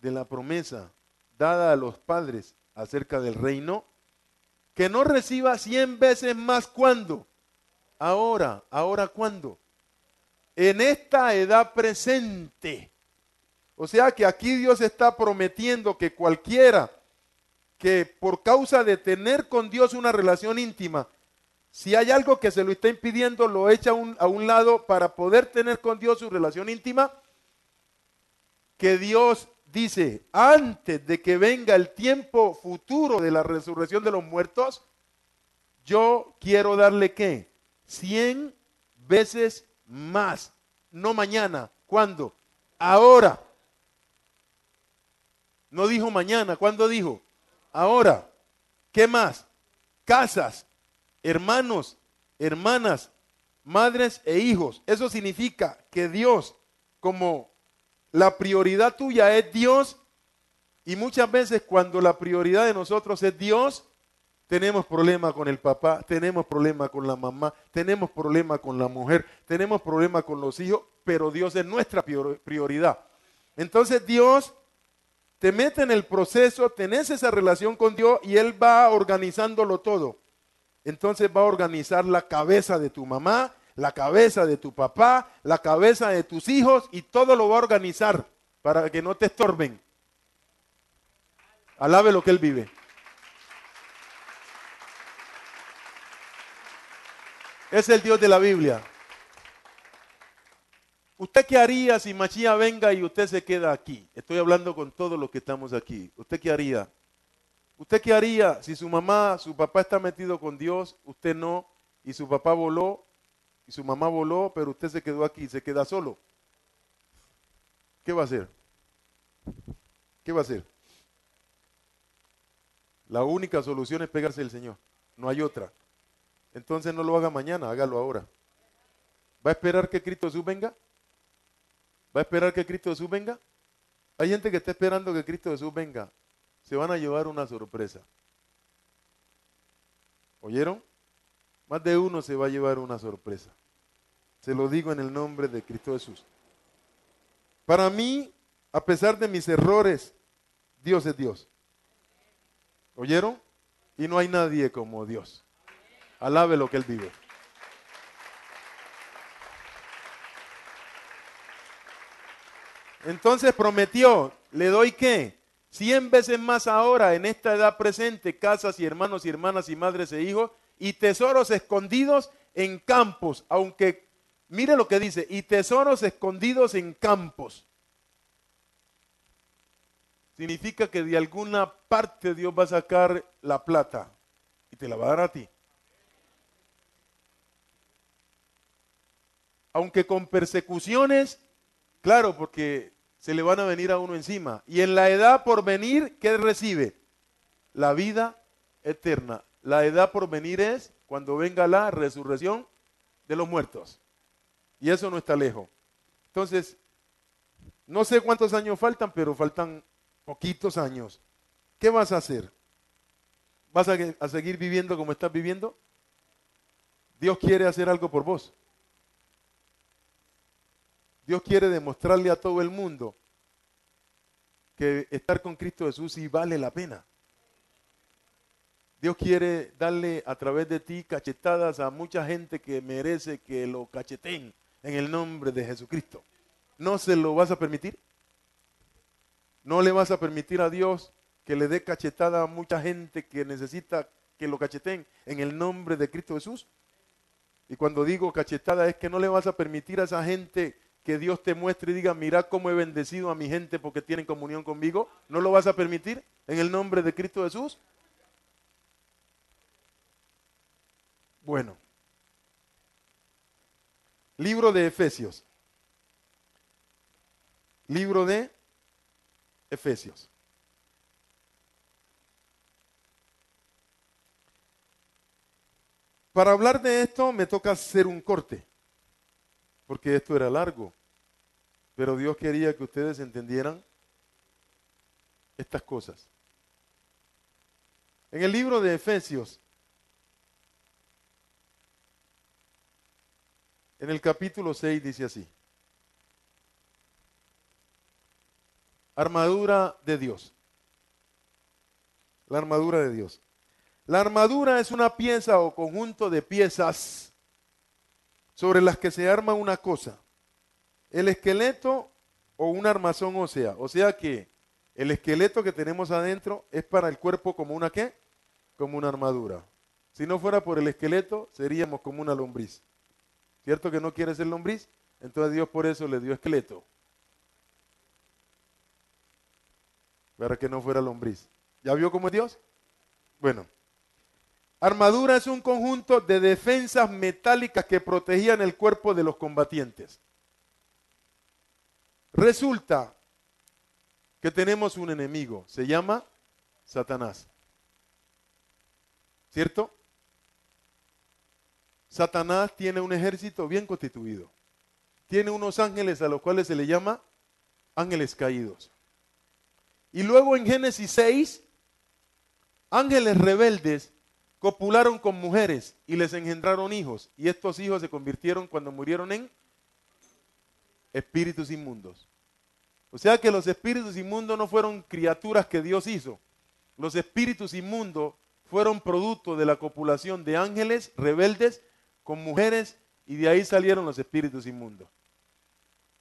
de la promesa dada a los padres acerca del reino, que no reciba 100 veces más. ¿Cuándo? Ahora ¿cuándo? En esta edad presente. O sea que aquí Dios está prometiendo que cualquiera que por causa de tener con Dios una relación íntima, si hay algo que se lo está impidiendo, lo echa a un lado para poder tener con Dios su relación íntima, que Dios dice, antes de que venga el tiempo futuro de la resurrección de los muertos, yo quiero darle ¿qué? 100 veces más. No mañana. ¿Cuándo? Ahora. No dijo mañana. ¿Cuándo dijo? Ahora. ¿Qué más? Casas, hermanos, hermanas, madres e hijos. Eso significa que Dios, como la prioridad tuya es Dios, y muchas veces cuando la prioridad de nosotros es Dios, tenemos problema con el papá, tenemos problema con la mamá, tenemos problema con la mujer, tenemos problema con los hijos, pero Dios es nuestra prioridad. Entonces Dios te mete en el proceso, tenés esa relación con Dios y Él va organizándolo todo. Entonces va a organizar la cabeza de tu mamá, la cabeza de tu papá, la cabeza de tus hijos y todo lo va a organizar para que no te estorben. Alabe lo que Él vive. Es el Dios de la Biblia. ¿Usted qué haría si Mashiach venga y usted se queda aquí? Estoy hablando con todos los que estamos aquí. ¿Usted qué haría? ¿Usted qué haría si su mamá, su papá está metido con Dios, usted no, y su papá voló, y su mamá voló, pero usted se quedó aquí, se queda solo? ¿Qué va a hacer? ¿Qué va a hacer? La única solución es pegarse al Señor. No hay otra. Entonces no lo haga mañana, hágalo ahora. ¿Va a esperar que Cristo Jesús venga? ¿Va a esperar que Cristo Jesús venga? Hay gente que está esperando que Cristo Jesús venga. Se van a llevar una sorpresa. ¿Oyeron? Más de uno se va a llevar una sorpresa. Se lo digo en el nombre de Cristo Jesús. Para mí, a pesar de mis errores, Dios es Dios. ¿Oyeron? Y no hay nadie como Dios. Alabe lo que Él vive. Entonces prometió, le doy ¿qué? 100 veces más ahora en esta edad presente, casas y hermanos y hermanas y madres e hijos, y tesoros escondidos en campos, aunque, mire lo que dice, y tesoros escondidos en campos. Significa que de alguna parte Dios va a sacar la plata y te la va a dar a ti. Aunque con persecuciones, claro, porque se le van a venir a uno encima. Y en la edad por venir, ¿qué recibe? La vida eterna. La edad por venir es cuando venga la resurrección de los muertos. Y eso no está lejos. Entonces, no sé cuántos años faltan, pero faltan poquitos años. ¿Qué vas a hacer? ¿Vas a seguir viviendo como estás viviendo? Dios quiere hacer algo por vos. Dios quiere demostrarle a todo el mundo que estar con Cristo Jesús sí vale la pena. Dios quiere darle a través de ti cachetadas a mucha gente que merece que lo cacheteen en el nombre de Jesucristo. ¿No se lo vas a permitir? ¿No le vas a permitir a Dios que le dé cachetada a mucha gente que necesita que lo cacheteen en el nombre de Cristo Jesús? Y cuando digo cachetada es que no le vas a permitir a esa gente que Dios te muestre y diga, mira cómo he bendecido a mi gente porque tienen comunión conmigo. ¿No lo vas a permitir en el nombre de Cristo Jesús? Bueno, libro de Efesios. Libro de Efesios. Para hablar de esto me toca hacer un corte, porque esto era largo, pero Dios quería que ustedes entendieran estas cosas. En el libro de Efesios, en el capítulo 6 dice así: armadura de Dios. La armadura de Dios. La armadura es una pieza o conjunto de piezas sobre las que se arma una cosa. El esqueleto o una armazón ósea. O sea que el esqueleto que tenemos adentro es para el cuerpo como una ¿qué? Como una armadura. Si no fuera por el esqueleto, seríamos como una lombriz. ¿Cierto que no quiere ser lombriz? Entonces Dios por eso le dio esqueleto. Para que no fuera lombriz. ¿Ya vio cómo es Dios? Bueno. Armadura es un conjunto de defensas metálicas que protegían el cuerpo de los combatientes. Resulta que tenemos un enemigo, se llama Satanás. ¿Cierto? Satanás tiene un ejército bien constituido. Tiene unos ángeles a los cuales se le llama ángeles caídos. Y luego en Génesis 6, ángeles rebeldes copularon con mujeres y les engendraron hijos. Y estos hijos se convirtieron cuando murieron en espíritus inmundos. O sea que los espíritus inmundos no fueron criaturas que Dios hizo. Los espíritus inmundos fueron producto de la copulación de ángeles rebeldes con mujeres y de ahí salieron los espíritus inmundos.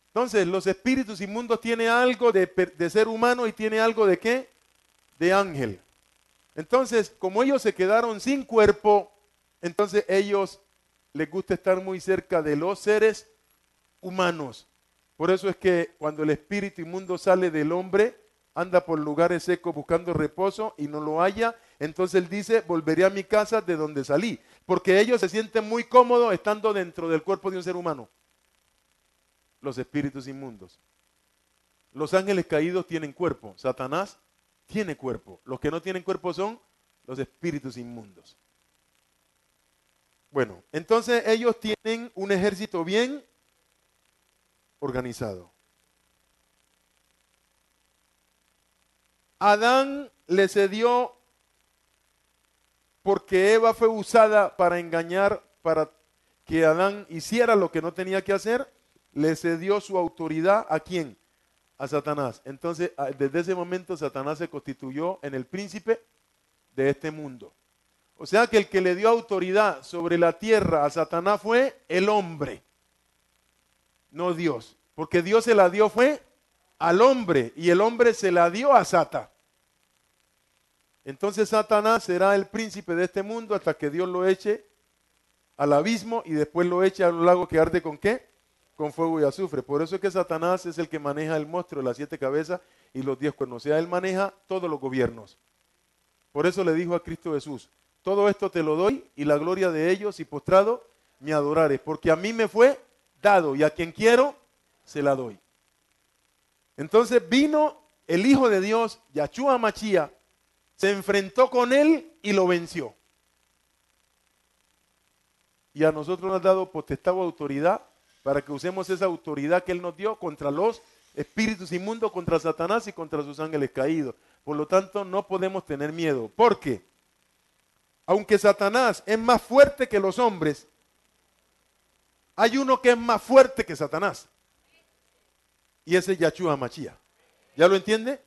Entonces, los espíritus inmundos tienen algo de ser humano y tiene algo de ¿qué? De ángel. Entonces, como ellos se quedaron sin cuerpo, entonces ellos les gusta estar muy cerca de los seres humanos. Por eso es que cuando el espíritu inmundo sale del hombre, anda por lugares secos buscando reposo y no lo halla, entonces él dice, volveré a mi casa de donde salí. Porque ellos se sienten muy cómodos estando dentro del cuerpo de un ser humano. Los espíritus inmundos. Los ángeles caídos tienen cuerpo. Satanás tiene cuerpo. Los que no tienen cuerpo son los espíritus inmundos. Bueno, entonces ellos tienen un ejército bien organizado. Adán le cedió porque Eva fue usada para engañar, para que Adán hiciera lo que no tenía que hacer, le cedió su autoridad ¿a quién? A Satanás. Entonces, desde ese momento Satanás se constituyó en el príncipe de este mundo. O sea que el que le dio autoridad sobre la tierra a Satanás fue el hombre, no Dios. Porque Dios se la dio fue al hombre y el hombre se la dio a Satán. Entonces Satanás será el príncipe de este mundo hasta que Dios lo eche al abismo y después lo eche a un lago que arde ¿con qué? Con fuego y azufre. Por eso es que Satanás es el que maneja el monstruo de las 7 cabezas y los 10 cuernos. O sea, él maneja todos los gobiernos. Por eso le dijo a Cristo Jesús, todo esto te lo doy y la gloria de ellos y postrado me adorares, porque a mí me fue dado y a quien quiero se la doy. Entonces vino el Hijo de Dios, Yahshua Mashiach, se enfrentó con él y lo venció. Y a nosotros nos ha dado potestad o autoridad para que usemos esa autoridad que él nos dio contra los espíritus inmundos, contra Satanás y contra sus ángeles caídos. Por lo tanto, no podemos tener miedo. ¿Por qué? Aunque Satanás es más fuerte que los hombres, hay uno que es más fuerte que Satanás. Y ese es Yahshua Mashiach. ¿Ya lo entiende?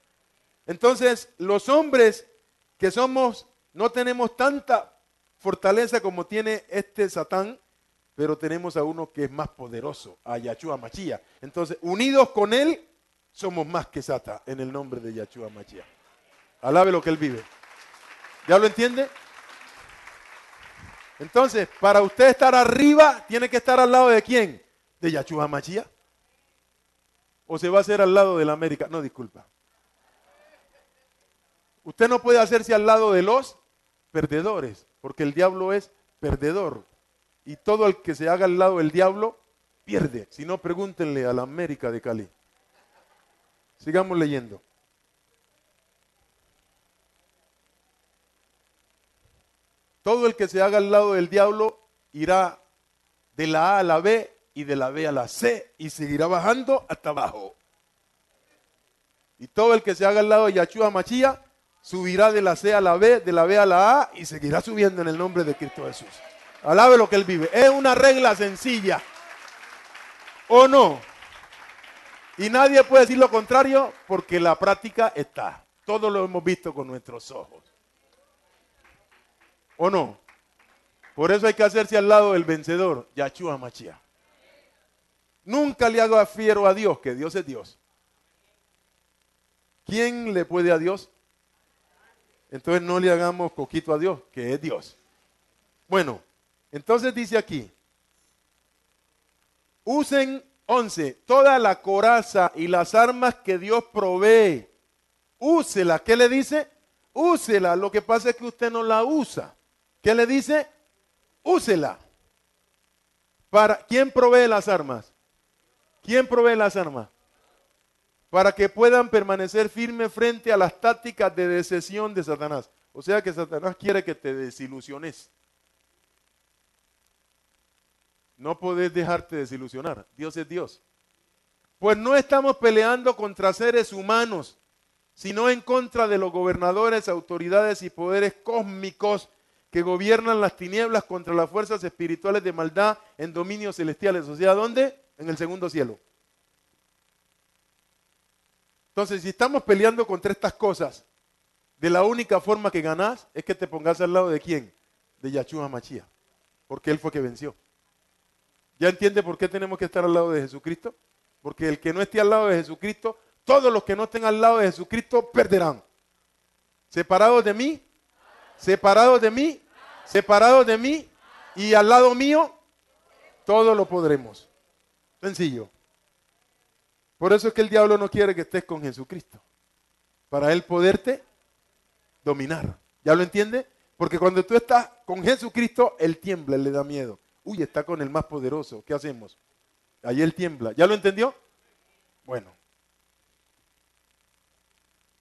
Entonces, los hombres que somos, no tenemos tanta fortaleza como tiene este Satán, pero tenemos a uno que es más poderoso, a Yahshua Mashiach. Entonces, unidos con él, somos más que Satán, en el nombre de Yahshua Mashiach. Alabe lo que Él vive. ¿Ya lo entiende? Entonces, para usted estar arriba, tiene que estar al lado de ¿quién? ¿De Yahshua Mashiach? ¿O se va a hacer al lado de la América? No, disculpa. Usted no puede hacerse al lado de los perdedores, porque el diablo es perdedor. Y todo el que se haga al lado del diablo, pierde. Si no, pregúntenle a la América de Cali. Sigamos leyendo. Todo el que se haga al lado del diablo irá de la A a la B y de la B a la C y seguirá bajando hasta abajo. Y todo el que se haga al lado de Yahshua Mashiach subirá de la C a la B, de la B a la A y seguirá subiendo en el nombre de Cristo Jesús. Alabe lo que Él vive. Es una regla sencilla. ¿O no? Y nadie puede decir lo contrario porque la práctica está. Todo lo hemos visto con nuestros ojos. ¿O no? Por eso hay que hacerse al lado del vencedor, Yahshua Mashiach. Nunca le haga fiero a Dios, que Dios es Dios. ¿Quién le puede a Dios? Entonces no le hagamos coquito a Dios, que es Dios. Bueno, entonces dice aquí, usen 11, toda la coraza y las armas que Dios provee. Úsela. ¿Qué le dice? Úsela. Lo que pasa es que usted no la usa. ¿Qué le dice? Úsela. ¿Quién provee las armas? ¿Quién provee las armas? Para que puedan permanecer firmes frente a las tácticas de decepción de Satanás. O sea que Satanás quiere que te desilusiones. No podés dejarte desilusionar. Dios es Dios. Pues no estamos peleando contra seres humanos, sino en contra de los gobernadores, autoridades y poderes cósmicos que gobiernan las tinieblas contra las fuerzas espirituales de maldad en dominios celestiales. O sea, ¿dónde? En el segundo cielo. Entonces, si estamos peleando contra estas cosas, de la única forma que ganás es que te pongas al lado de ¿quién? De Yahshua Mashiach, porque Él fue que venció. ¿Ya entiende por qué tenemos que estar al lado de Jesucristo? Porque el que no esté al lado de Jesucristo, todos los que no estén al lado de Jesucristo perderán. Separados de mí, separados de mí, separados de mí y al lado mío, todo lo podremos. Sencillo. Por eso es que el diablo no quiere que estés con Jesucristo. Para él poderte dominar. ¿Ya lo entiende? Porque cuando tú estás con Jesucristo, él tiembla, él le da miedo. Uy, está con el más poderoso. ¿Qué hacemos? Ahí él tiembla. ¿Ya lo entendió? Bueno.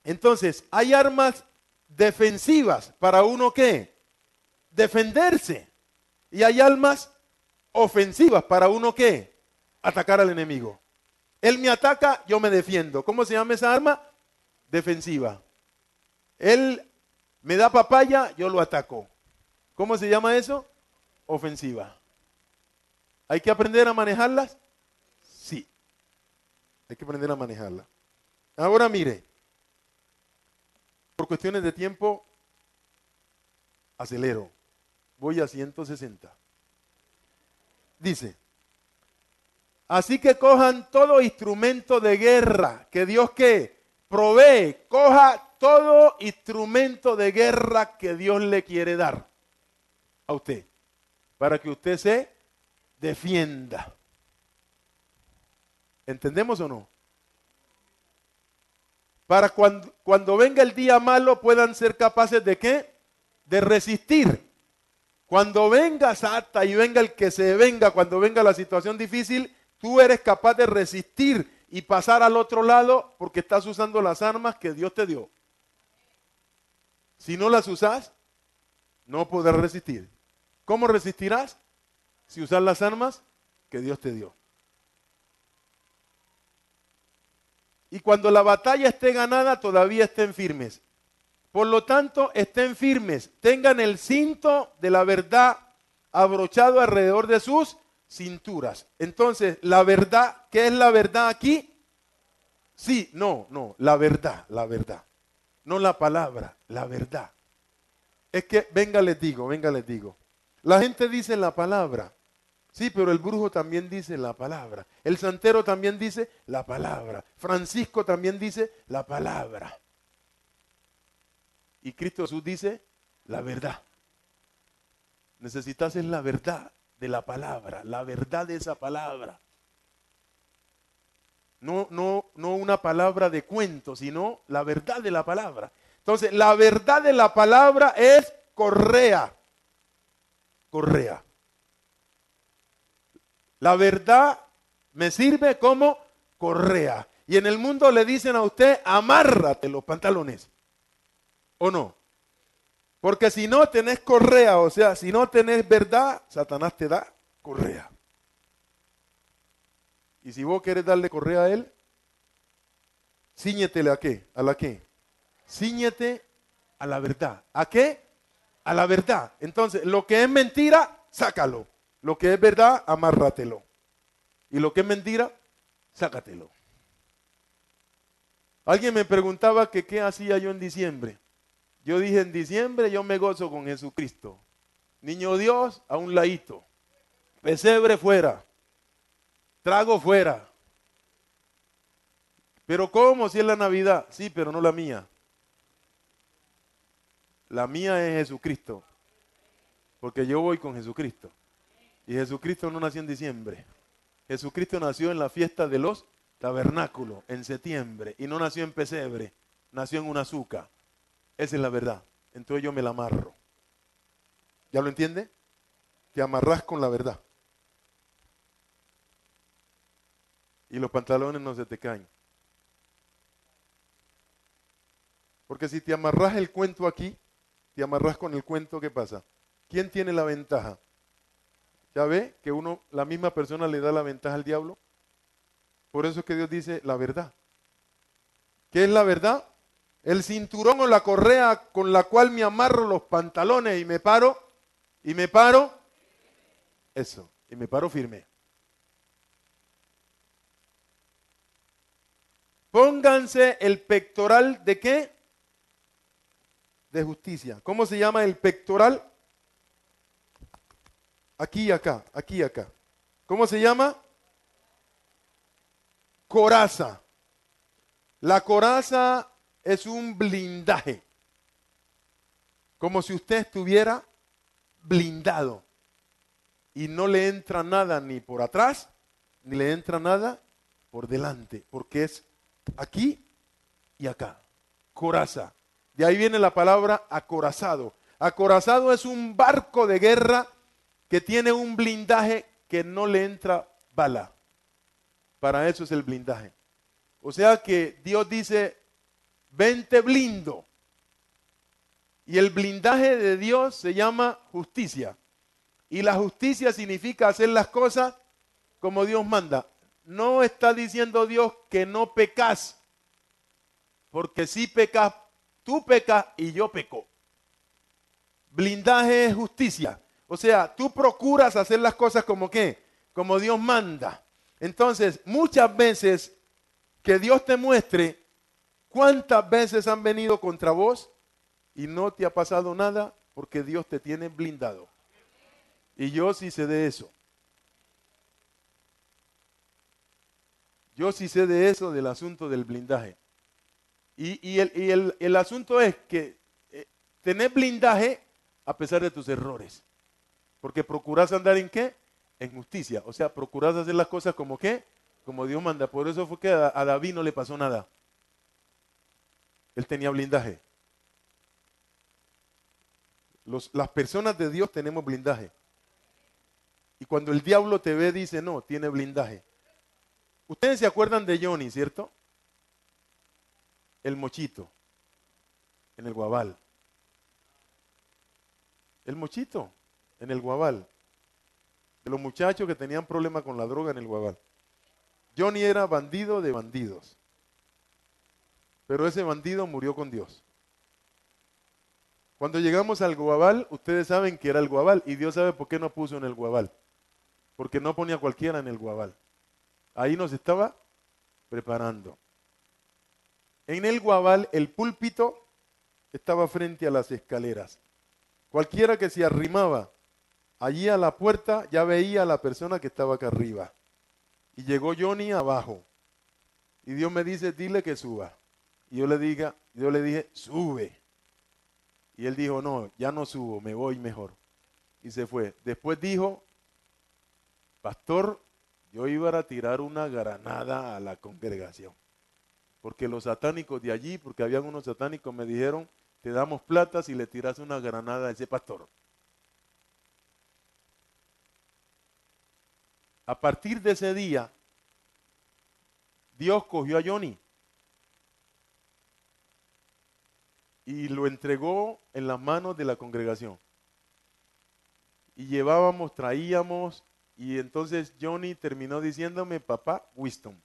Entonces, hay armas defensivas para uno ¿qué? Defenderse. Y hay armas ofensivas para uno ¿qué? Atacar al enemigo. Él me ataca, yo me defiendo. ¿Cómo se llama esa arma? Defensiva. Él me da papaya, yo lo ataco. ¿Cómo se llama eso? Ofensiva. ¿Hay que aprender a manejarlas? Sí. Hay que aprender a manejarlas. Ahora mire, por cuestiones de tiempo, acelero. Voy a 160. Dice, así que cojan todo instrumento de guerra que Dios ¿qué? Provee. Coja todo instrumento de guerra que Dios le quiere dar a usted. Para que usted se defienda. ¿Entendemos o no? Para cuando venga el día malo puedan ser capaces de ¿qué? De resistir. Cuando venga Sata y venga el que se venga, cuando venga la situación difícil, tú eres capaz de resistir y pasar al otro lado porque estás usando las armas que Dios te dio. Si no las usas, no podrás resistir. ¿Cómo resistirás? Si usas las armas que Dios te dio. Y cuando la batalla esté ganada, todavía estén firmes. Por lo tanto, estén firmes. Tengan el cinto de la verdad abrochado alrededor de sus cinturas. Entonces, la verdad, ¿qué es la verdad aquí? Sí, no, la verdad. No la palabra, la verdad. Es que, venga les digo. La gente dice la palabra. Sí, pero el brujo también dice la palabra. El santero también dice la palabra. Francisco también dice la palabra. Y Cristo Jesús dice la verdad. Necesitas es la verdad de la palabra, la verdad de esa palabra. No una palabra de cuento, sino la verdad de la palabra. Entonces, la verdad de la palabra es correa. Correa. La verdad me sirve como correa. Y en el mundo le dicen a usted, amárrate los pantalones. ¿O no? Porque si no tenés correa, o sea, si no tenés verdad, Satanás te da correa. Y si vos querés darle correa a él, cíñetele a qué, a la qué. Cíñete a la verdad. ¿A qué? A la verdad. Entonces, lo que es mentira, sácalo. Lo que es verdad, amárratelo. Y lo que es mentira, sácatelo. Alguien me preguntaba que qué hacía yo en diciembre. Yo dije, en diciembre yo me gozo con Jesucristo. Niño Dios, a un ladito. Pesebre fuera. Trago fuera. Pero ¿cómo si es la Navidad? Sí, pero no la mía. La mía es Jesucristo. Porque yo voy con Jesucristo. Y Jesucristo no nació en diciembre. Jesucristo nació en la fiesta de los tabernáculos, en septiembre. Y no nació en pesebre. Nació en un azúcar. Esa es la verdad. Entonces yo me la amarro. ¿Ya lo entiende? Te amarras con la verdad. Y los pantalones no se te caen. Porque si te amarras el cuento aquí, te amarras con el cuento, ¿qué pasa? ¿Quién tiene la ventaja? ¿Ya ve que la misma persona le da la ventaja al diablo? Por eso es que Dios dice la verdad. ¿Qué es la verdad? El cinturón o la correa con la cual me amarro los pantalones y me paro, eso, y me paro firme. Pónganse el pectoral ¿de qué? De justicia. ¿Cómo se llama el pectoral? Aquí y acá, aquí y acá. ¿Cómo se llama? Coraza. La coraza es un blindaje. Como si usted estuviera blindado. Y no le entra nada ni por atrás, ni le entra nada por delante. Porque es aquí y acá. Coraza. De ahí viene la palabra acorazado. Acorazado es un barco de guerra que tiene un blindaje que no le entra bala. Para eso es el blindaje. O sea que Dios dice, vente blindo. Y el blindaje de Dios se llama justicia. Y la justicia significa hacer las cosas como Dios manda. No está diciendo Dios que no pecas. Porque si pecas, tú pecas y yo peco. Blindaje es justicia. O sea, tú procuras hacer las cosas como qué, como Dios manda. Entonces, muchas veces que Dios te muestre cuántas veces han venido contra vos y no te ha pasado nada porque Dios te tiene blindado. Y yo sí sé de eso. Yo sí sé de eso, del asunto del blindaje. Y el asunto es que tenés blindaje a pesar de tus errores. Porque procurás andar en qué? En justicia. O sea, procurás hacer las cosas como qué? Como Dios manda. Por eso fue que a David no le pasó nada. Él tenía blindaje. Las personas de Dios tenemos blindaje. Y cuando el diablo te ve, dice, no, tiene blindaje. Ustedes se acuerdan de Johnny, ¿cierto? El mochito en el Guabal. El mochito en el Guabal. De los muchachos que tenían problemas con la droga en el Guabal. Johnny era bandido de bandidos. Pero ese bandido murió con Dios. Cuando llegamos al Guabal, ustedes saben que era el Guabal. Y Dios sabe por qué no puso en el Guabal. Porque no ponía cualquiera en el Guabal. Ahí nos estaba preparando. En el Guabal, el púlpito estaba frente a las escaleras. Cualquiera que se arrimaba allí a la puerta ya veía a la persona que estaba acá arriba. Y llegó Johnny abajo. Y Dios me dice, dile que suba. Y yo le dije, sube. Y él dijo, no, ya no subo, me voy mejor. Y se fue. Después dijo, pastor, yo iba a tirar una granada a la congregación. Porque los satánicos de allí, porque habían unos satánicos, me dijeron, te damos plata si le tiras una granada a ese pastor. A partir de ese día, Dios cogió a Johnny y lo entregó en las manos de la congregación. Y llevábamos, traíamos, y entonces Johnny terminó diciéndome, papá Winston.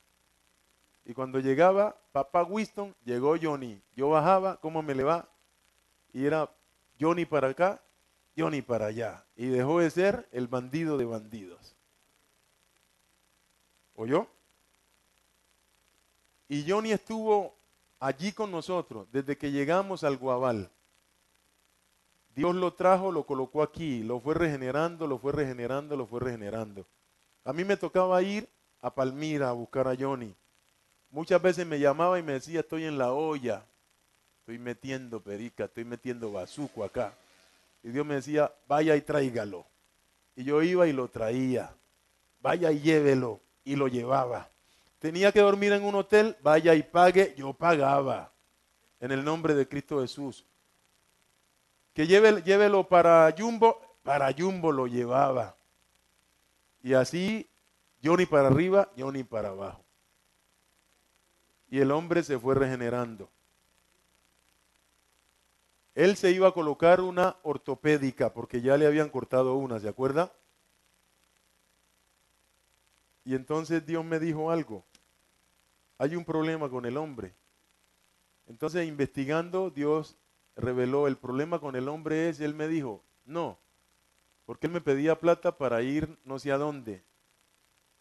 Y cuando llegaba, papá Winston, llegó Johnny. Yo bajaba, ¿cómo me le va? Y era Johnny para acá, Johnny para allá. Y dejó de ser el bandido de bandidos. ¿Oyó? Y Johnny estuvo allí con nosotros desde que llegamos al Guabal. Dios lo trajo, lo colocó aquí, lo fue regenerando, lo fue regenerando, lo fue regenerando. A mí me tocaba ir a Palmira a buscar a Johnny. Muchas veces me llamaba y me decía, estoy en la olla, estoy metiendo perica, estoy metiendo bazuco acá. Y Dios me decía, vaya y tráigalo. Y yo iba y lo traía. Vaya y llévelo. Y lo llevaba. Tenía que dormir en un hotel, vaya y pague, yo pagaba. En el nombre de Cristo Jesús. Que llévelo para Jumbo lo llevaba. Y así, Johnny para arriba, Johnny para abajo. Y el hombre se fue regenerando. Él se iba a colocar una ortopédica porque ya le habían cortado una, ¿se acuerda? Y entonces Dios me dijo algo. Hay un problema con el hombre. Entonces investigando, Dios reveló el problema con el hombre es, y él me dijo, no, porque él me pedía plata para ir no sé a dónde.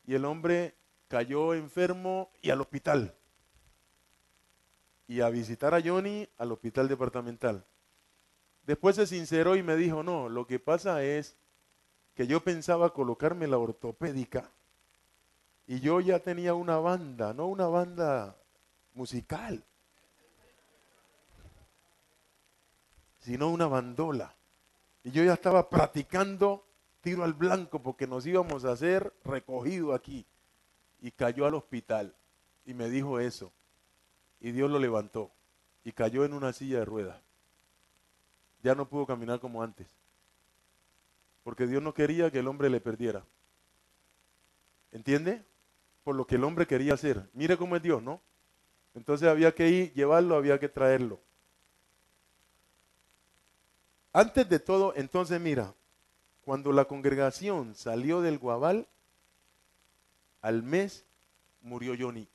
Y el hombre cayó enfermo y al hospital. Y a visitar a Johnny al hospital departamental. Después se sinceró y me dijo, no, lo que pasa es que yo pensaba colocarme la ortopédica y yo ya tenía una banda, no una banda musical, sino una bandola. Y yo ya estaba practicando tiro al blanco porque nos íbamos a hacer recogido aquí. Y cayó al hospital y me dijo eso. Y Dios lo levantó y cayó en una silla de ruedas. Ya no pudo caminar como antes. Porque Dios no quería que el hombre le perdiera. ¿Entiende? Por lo que el hombre quería hacer. Mire cómo es Dios, ¿no? Entonces había que ir, llevarlo, había que traerlo. Antes de todo, entonces mira, cuando la congregación salió del Guabal, al mes murió Johnny.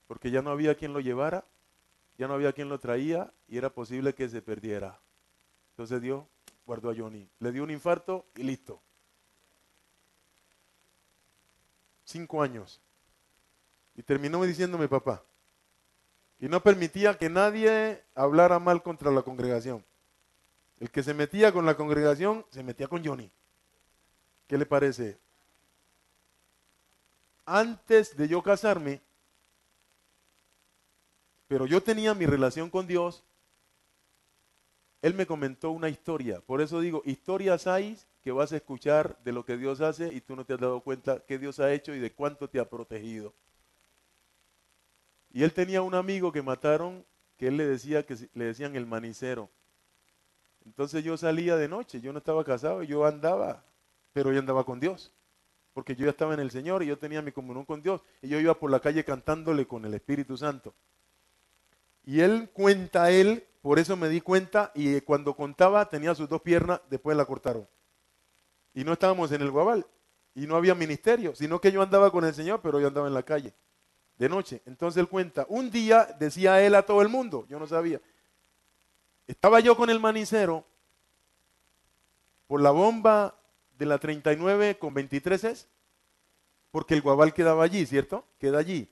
Porque ya no había quien lo llevara, ya no había quien lo traía y era posible que se perdiera. Entonces Dios guardó a Johnny. Le dio un infarto y listo. 5 años. Y terminó diciéndome papá. Y no permitía que nadie hablara mal contra la congregación. El que se metía con la congregación, se metía con Johnny. ¿Qué le parece? Antes de yo casarme, pero yo tenía mi relación con Dios, él me comentó una historia. Por eso digo, historias hay que vas a escuchar de lo que Dios hace y tú no te has dado cuenta qué Dios ha hecho y de cuánto te ha protegido. Y él tenía un amigo que mataron, que él le decía que le decían el manicero. Entonces yo salía de noche, yo no estaba casado, yo andaba, pero yo andaba con Dios, porque yo ya estaba en el Señor y yo tenía mi comunión con Dios y yo iba por la calle cantándole con el Espíritu Santo. Y él cuenta, por eso me di cuenta, y cuando contaba tenía sus 2 piernas, después la cortaron. Y no estábamos en el Guabal, y no había ministerio, sino que yo andaba con el Señor, pero yo andaba en la calle, de noche. Entonces él cuenta, un día decía él a todo el mundo, yo no sabía, estaba yo con el manicero, por la bomba de la 39 con 23 es, porque el Guabal quedaba allí, ¿cierto? Queda allí.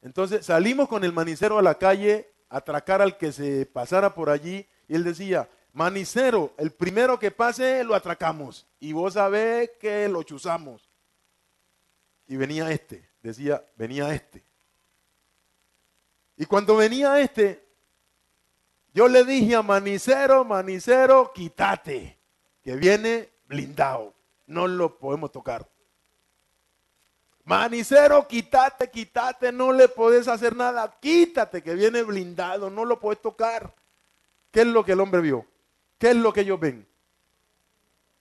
Entonces salimos con el manicero a la calle, atracar al que se pasara por allí, y él decía, manicero, el primero que pase lo atracamos, y vos sabés que lo chuzamos. Y venía venía este. Y cuando venía este, Yo le dije a Manicero, Manicero, quítate, que viene blindado. No lo podemos tocar. Manicero, quítate, quítate, no le podés hacer nada. Quítate, que viene blindado, no lo podés tocar. ¿Qué es lo que el hombre vio? ¿Qué es lo que ellos ven?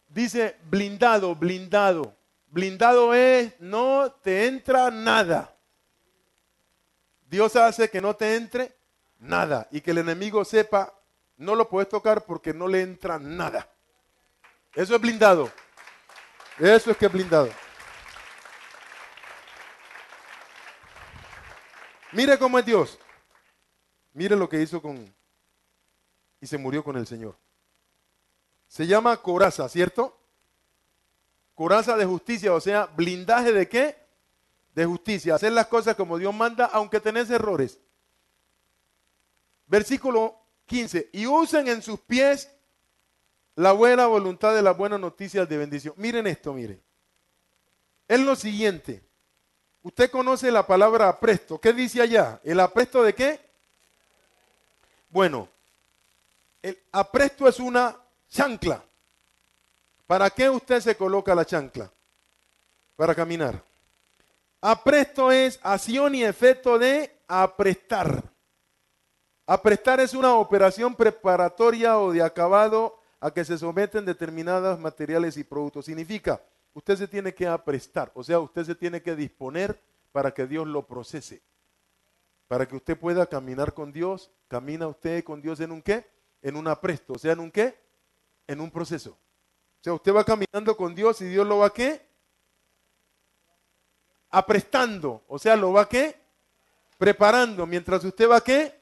Dice blindado, blindado. Blindado es no te entra nada. Dios hace que no te entre nada y que el enemigo sepa, no lo puedes tocar porque no le entra nada. Eso es blindado. Eso es que es blindado. Mire cómo es Dios. Mire lo que hizo y se murió con el Señor. Se llama coraza, ¿cierto? Coraza de justicia, o sea, blindaje ¿de qué? De justicia. Hacer las cosas como Dios manda, aunque tenés errores. Versículo 15. Y usen en sus pies la buena voluntad de las buenas noticias de bendición. Miren esto, miren. Es lo siguiente. Usted conoce la palabra apresto. ¿Qué dice allá? ¿El apresto de qué? Bueno, el apresto es una chancla. ¿Para qué usted se coloca la chancla? Para caminar. Apresto es acción y efecto de aprestar. Aprestar es una operación preparatoria o de acabado a que se someten determinados materiales y productos. Significa, usted se tiene que aprestar, o sea, usted se tiene que disponer para que Dios lo procese. Para que usted pueda caminar con Dios, camina usted con Dios en un qué? En un apresto, o sea, en un qué? En un proceso. O sea, usted va caminando con Dios y Dios lo va ¿qué? Aprestando, o sea, lo va ¿qué? Preparando, mientras usted va ¿qué?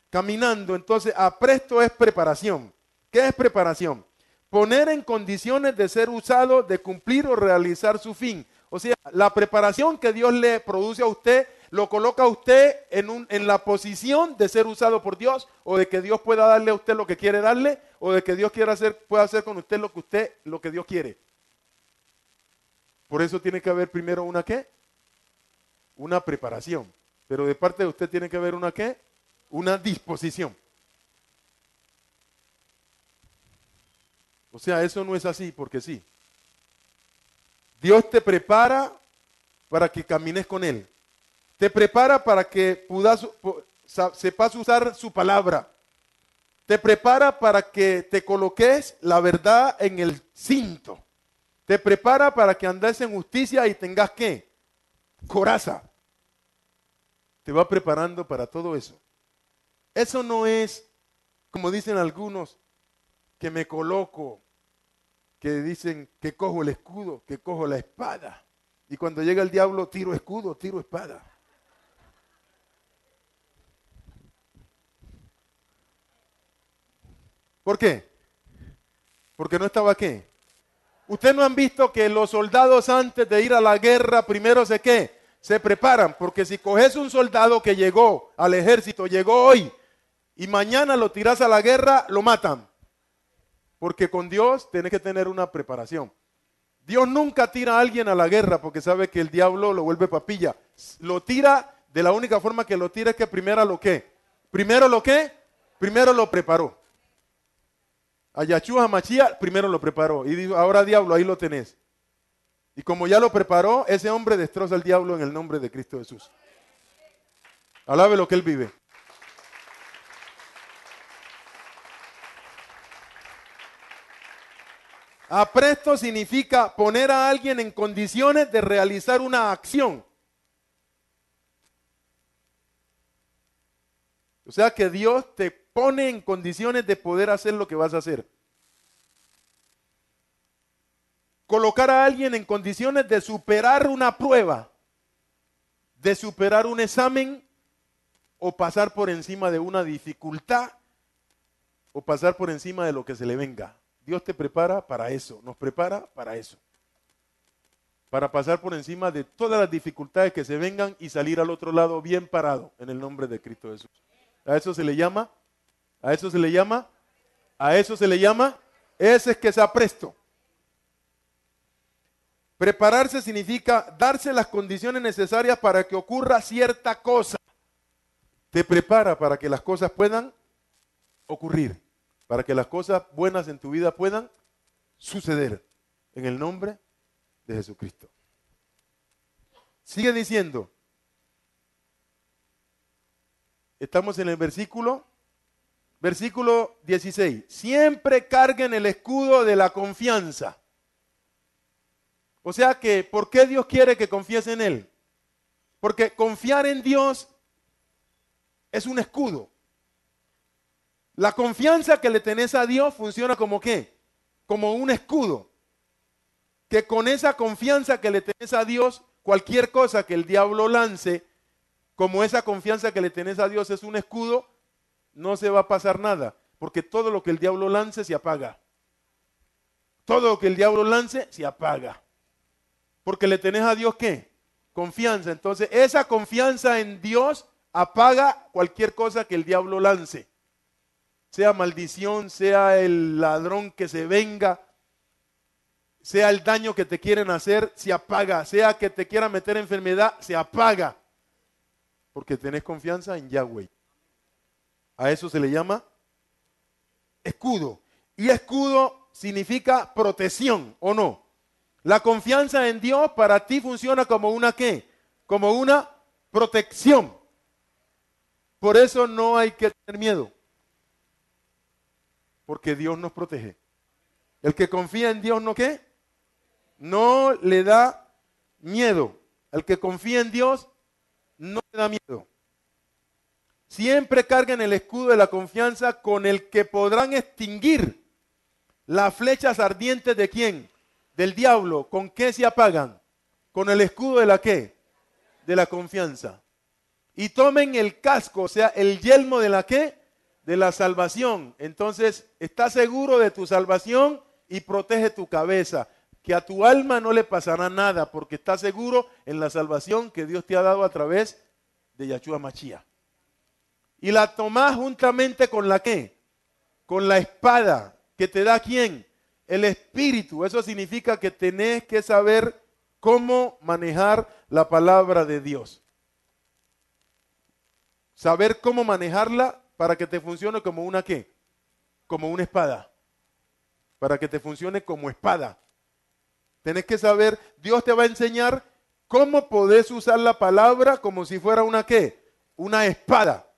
Caminando. Entonces, apresto es preparación. ¿Qué es preparación? Poner en condiciones de ser usado, de cumplir o realizar su fin. O sea, la preparación que Dios le produce a usted, lo coloca a usted en la posición de ser usado por Dios, o de que Dios pueda darle a usted lo que quiere darle, o de que Dios pueda hacer con usted lo que Dios quiere. Por eso tiene que haber primero una ¿qué? Una preparación. Pero de parte de usted tiene que haber una ¿qué? Una disposición. O sea, eso no es así porque sí. Dios te prepara para que camines con Él. Te prepara para que sepas usar su palabra. Te prepara para que te coloques la verdad en el cinto. Te prepara para que andes en justicia y tengas ¿qué? Coraza. Te va preparando para todo eso. Eso no es, como dicen algunos, que me coloco, que dicen que cojo el escudo, que cojo la espada. Y cuando llega el diablo, tiro escudo, tiro espada. ¿Por qué? Porque no estaba ¿qué? Ustedes no han visto que los soldados antes de ir a la guerra primero se ¿qué? Se preparan, porque si coges un soldado que llegó al ejército, llegó hoy, y mañana lo tiras a la guerra, lo matan. Porque con Dios tienes que tener una preparación. Dios nunca tira a alguien a la guerra porque sabe que el diablo lo vuelve papilla. Lo tira de la única forma que lo tira es que primero lo ¿qué? Primero lo ¿qué? Primero lo preparó. A Yahshua Mashiach primero lo preparó. Y dijo, ahora diablo, ahí lo tenés. Y como ya lo preparó, ese hombre destroza al diablo en el nombre de Cristo Jesús. Alabe lo que él vive. Apresto significa poner a alguien en condiciones de realizar una acción. O sea que Dios te pone en condiciones de poder hacer lo que vas a hacer. Colocar a alguien en condiciones de superar una prueba, de superar un examen o pasar por encima de una dificultad o pasar por encima de lo que se le venga. Dios te prepara para eso, nos prepara para eso. Para pasar por encima de todas las dificultades que se vengan y salir al otro lado bien parado en el nombre de Cristo Jesús. A eso se le llama, a eso se le llama, a eso se le llama, ese es que se apresto. Prepararse significa darse las condiciones necesarias para que ocurra cierta cosa. Te prepara para que las cosas puedan ocurrir, para que las cosas buenas en tu vida puedan suceder en el nombre de Jesucristo. Sigue diciendo, estamos en el versículo 16. Siempre carguen el escudo de la confianza. O sea que, ¿por qué Dios quiere que confíes en Él? Porque confiar en Dios es un escudo. La confianza que le tenés a Dios funciona como ¿qué? Como un escudo. Que con esa confianza que le tenés a Dios, cualquier cosa que el diablo lance, como esa confianza que le tenés a Dios es un escudo, no se va a pasar nada. Porque todo lo que el diablo lance se apaga. Todo lo que el diablo lance se apaga. Porque le tenés a Dios ¿qué? Confianza. Entonces esa confianza en Dios apaga cualquier cosa que el diablo lance. Sea maldición, sea el ladrón que se venga, sea el daño que te quieren hacer, se apaga. Sea que te quieran meter enfermedad, se apaga. Porque tenés confianza en Yahweh. A eso se le llama escudo. Y escudo significa protección, ¿o no? La confianza en Dios para ti funciona como una ¿qué? Como una protección. Por eso no hay que tener miedo. Porque Dios nos protege. El que confía en Dios, ¿no qué? No le da miedo. El que confía en Dios, no le da miedo. Siempre carguen el escudo de la confianza con el que podrán extinguir las flechas ardientes ¿de quién? Del diablo. ¿Con qué se apagan? Con el escudo de la ¿qué? De la confianza. Y tomen el casco, o sea, el yelmo de la ¿qué? De la salvación. Entonces, estás seguro de tu salvación y protege tu cabeza. Que a tu alma no le pasará nada porque estás seguro en la salvación que Dios te ha dado a través de Yahshua Mashiach. Y la tomás juntamente con la ¿qué? Con la espada que te da ¿quién? El Espíritu. Eso significa que tenés que saber cómo manejar la palabra de Dios. Saber cómo manejarla para que te funcione como una ¿qué? Como una espada. Para que te funcione como espada. Tenés que saber, Dios te va a enseñar cómo podés usar la palabra como si fuera una ¿qué? Una espada.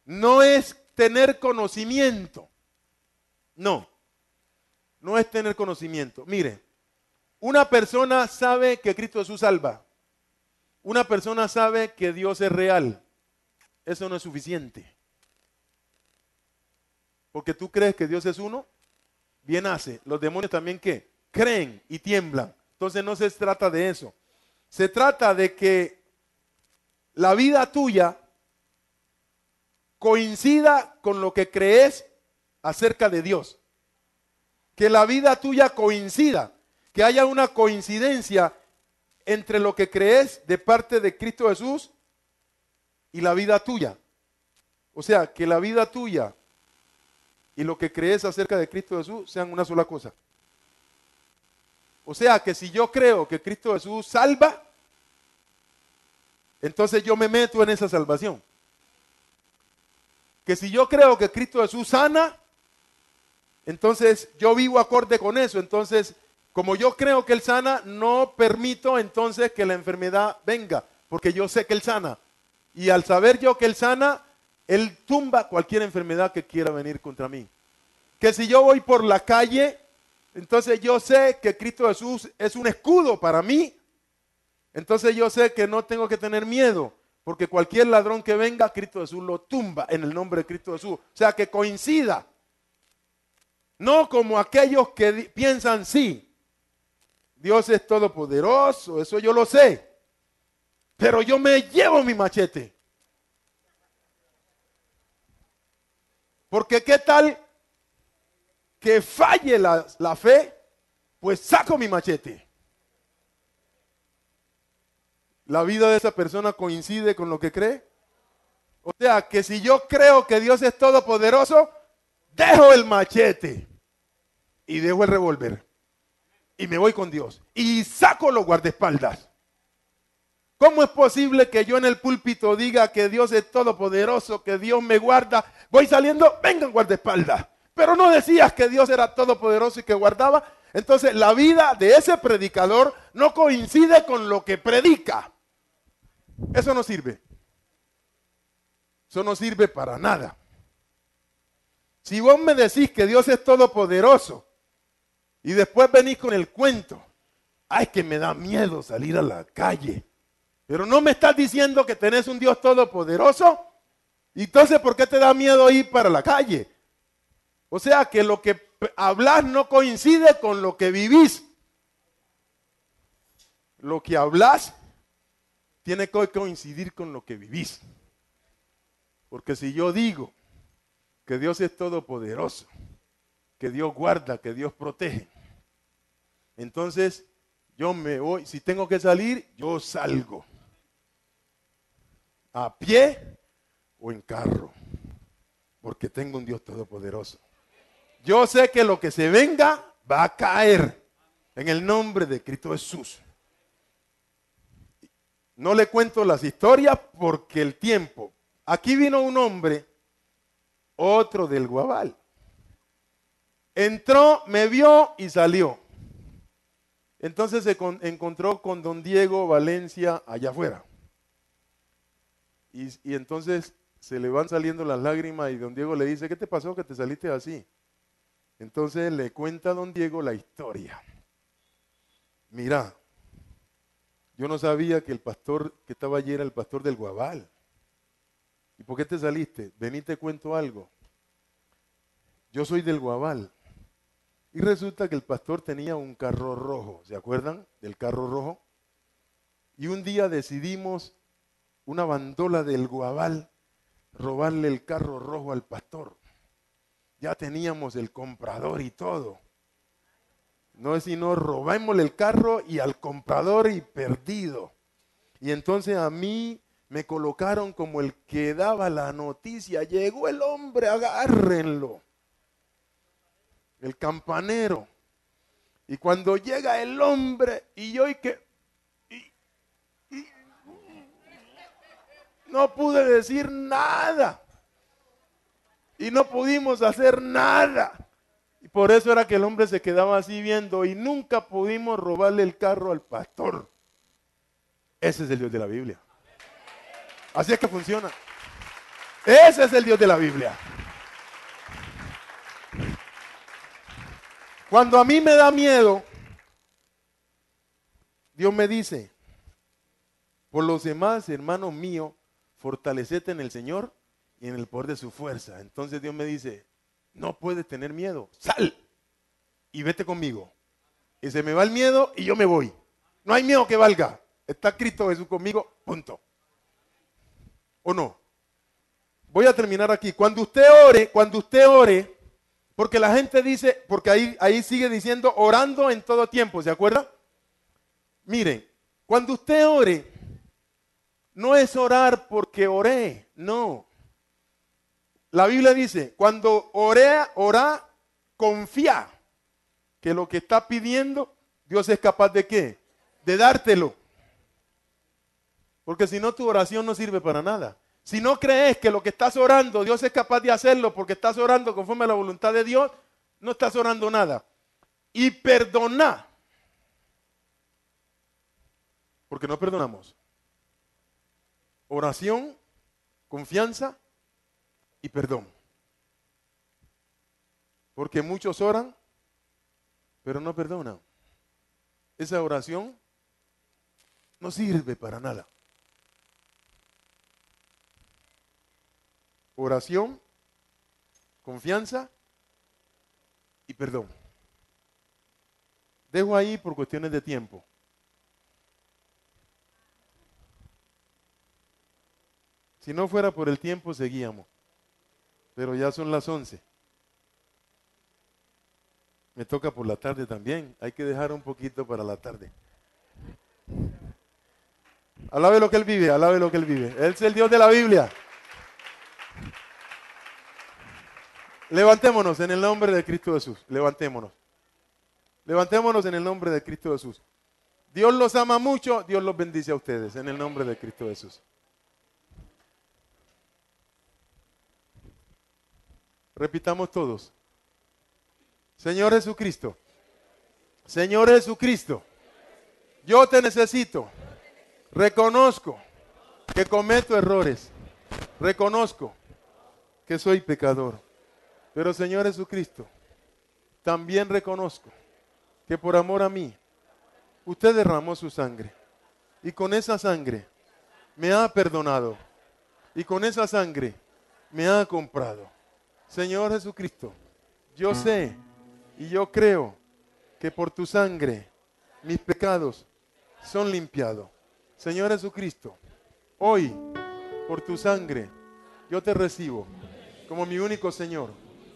No es tener conocimiento. No. No es tener conocimiento. Mire, una persona sabe que Cristo Jesús salva. Una persona sabe que Dios es real. Eso no es suficiente. Porque tú crees que Dios es uno, bien hace. Los demonios también ¿qué? Creen y tiemblan. Entonces no se trata de eso. Se trata de que la vida tuya coincida con lo que crees acerca de Dios. Que la vida tuya coincida. Que haya una coincidencia entre lo que crees de parte de Cristo Jesús y la vida tuya. O sea, que la vida tuya y lo que crees acerca de Cristo Jesús sean una sola cosa. O sea, que si yo creo que Cristo Jesús salva, entonces yo me meto en esa salvación. Que si yo creo que Cristo Jesús sana, entonces yo vivo acorde con eso. Entonces, como yo creo que Él sana, no permito entonces que la enfermedad venga, porque yo sé que Él sana. Y al saber yo que Él sana, Él tumba cualquier enfermedad que quiera venir contra mí. Que si yo voy por la calle, entonces yo sé que Cristo Jesús es un escudo para mí. Entonces yo sé que no tengo que tener miedo, porque cualquier ladrón que venga, Cristo Jesús lo tumba en el nombre de Cristo Jesús. O sea, que coincida. No como aquellos que piensan, sí, Dios es todopoderoso, eso yo lo sé. Pero yo me llevo mi machete. Porque qué tal que falle la fe, pues saco mi machete. ¿La vida de esa persona coincide con lo que cree? O sea, que si yo creo que Dios es todopoderoso, dejo el machete y dejo el revólver y me voy con Dios y saco los guardaespaldas. ¿Cómo es posible que yo en el púlpito diga que Dios es todopoderoso, que Dios me guarda? Voy saliendo, vengan guardaespaldas. Pero no decías que Dios era todopoderoso y que guardaba. Entonces la vida de ese predicador no coincide con lo que predica. Eso no sirve. Eso no sirve para nada. Si vos me decís que Dios es todopoderoso y después venís con el cuento, ay, que me da miedo salir a la calle. Pero no me estás diciendo que tenés un Dios todopoderoso. Entonces, ¿por qué te da miedo ir para la calle? O sea, que lo que hablas no coincide con lo que vivís. Lo que hablas tiene que coincidir con lo que vivís. Porque si yo digo que Dios es todopoderoso, que Dios guarda, que Dios protege, entonces yo me voy, si tengo que salir, yo salgo. A pie o en carro, porque tengo un Dios todopoderoso. Yo sé que lo que se venga va a caer en el nombre de Cristo Jesús. No le cuento las historias porque el tiempo. Aquí vino un hombre, otro del Guabal. Entró, me vio y salió. Entonces se encontró con don Diego Valencia allá afuera. Y entonces se le van saliendo las lágrimas y don Diego le dice, ¿qué te pasó que te saliste así? Entonces le cuenta a don Diego la historia. Mira, yo no sabía que el pastor que estaba allí era el pastor del Guabal. ¿Y por qué te saliste? Vení, te cuento algo. Yo soy del Guabal. Y resulta que el pastor tenía un carro rojo. ¿Se acuerdan del carro rojo? Y un día decidimos, una bandola del Guabal, robarle el carro rojo al pastor. Ya teníamos el comprador y todo. No es sino robémosle el carro y al comprador y perdido. Y entonces a mí me colocaron como el que daba la noticia. Llegó el hombre, agárrenlo. El campanero. Y cuando llega el hombre y yo no pude decir nada. Y no pudimos hacer nada. Y por eso era que el hombre se quedaba así viendo y nunca pudimos robarle el carro al pastor. Ese es el Dios de la Biblia. Así es que funciona. Ese es el Dios de la Biblia. Cuando a mí me da miedo, Dios me dice, por los demás, hermanos míos, fortalecete en el Señor y en el poder de su fuerza. Entonces Dios me dice, no puedes tener miedo, sal y vete conmigo. Y se me va el miedo y yo me voy. No hay miedo que valga. Está Cristo Jesús conmigo, punto. ¿O no? Voy a terminar aquí. Cuando usted ore, porque la gente dice, porque ahí sigue diciendo orando en todo tiempo, ¿se acuerda? Miren, cuando usted ore, no es orar porque oré, no. La Biblia dice, cuando ora, confía que lo que está pidiendo, Dios es capaz de ¿qué? De dártelo. Porque si no, tu oración no sirve para nada. Si no crees que lo que estás orando, Dios es capaz de hacerlo porque estás orando conforme a la voluntad de Dios, no estás orando nada. Y perdona. Porque no perdonamos. Oración, confianza y perdón. Porque muchos oran, pero no perdonan. Esa oración no sirve para nada. Oración, confianza y perdón. Dejo ahí por cuestiones de tiempo. Si no fuera por el tiempo, seguíamos. Pero ya son las 11. Me toca por la tarde también. Hay que dejar un poquito para la tarde. Alabe lo que Él vive, alabe lo que Él vive. Él es el Dios de la Biblia. Levantémonos en el nombre de Cristo Jesús. Levantémonos. Levantémonos en el nombre de Cristo Jesús. Dios los ama mucho, Dios los bendice a ustedes en el nombre de Cristo Jesús. Repitamos todos. Señor Jesucristo, Señor Jesucristo, yo te necesito. Reconozco que cometo errores. Reconozco que soy pecador. Pero Señor Jesucristo, también reconozco que por amor a mí, usted derramó su sangre. Y con esa sangre me ha perdonado. Y con esa sangre me ha comprado. Señor Jesucristo, yo sé y yo creo que por tu sangre mis pecados son limpiados. Señor Jesucristo, hoy por tu sangre yo te recibo como mi único Señor.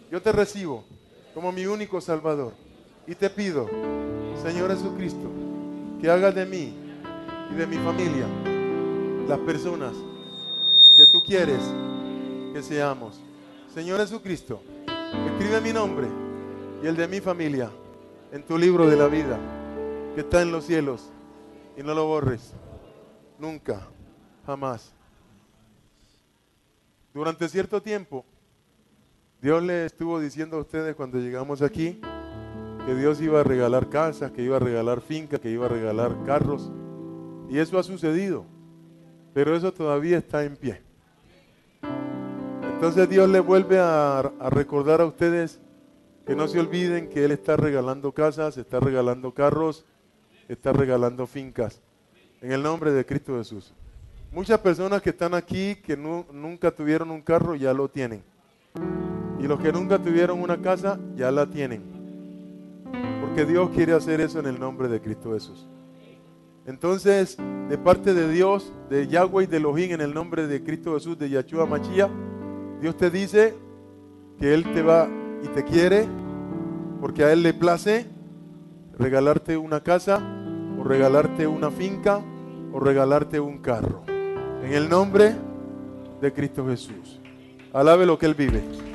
Yo te recibo como mi único Salvador. Y te pido, Señor Jesucristo, que hagas de mí y de mi familia las personas que tú quieres que seamos. Señor Jesucristo, escribe mi nombre y el de mi familia en tu libro de la vida que está en los cielos y no lo borres nunca, jamás. Durante cierto tiempo, Dios le estuvo diciendo a ustedes cuando llegamos aquí que Dios iba a regalar casas, que iba a regalar fincas, que iba a regalar carros. Y eso ha sucedido, pero eso todavía está en pie. Entonces Dios le vuelve a recordar a ustedes que no se olviden que Él está regalando casas, está regalando carros, está regalando fincas. En el nombre de Cristo Jesús. Muchas personas que están aquí que nunca tuvieron un carro ya lo tienen. Y los que nunca tuvieron una casa ya la tienen. Porque Dios quiere hacer eso en el nombre de Cristo Jesús. Entonces, de parte de Dios, de Yahweh y de Elohim, en el nombre de Cristo Jesús, de Yahshua Mashiach, Dios te dice que Él te va y te quiere, porque a Él le place regalarte una casa, o regalarte una finca, o regalarte un carro. En el nombre de Cristo Jesús. Alabe lo que Él vive.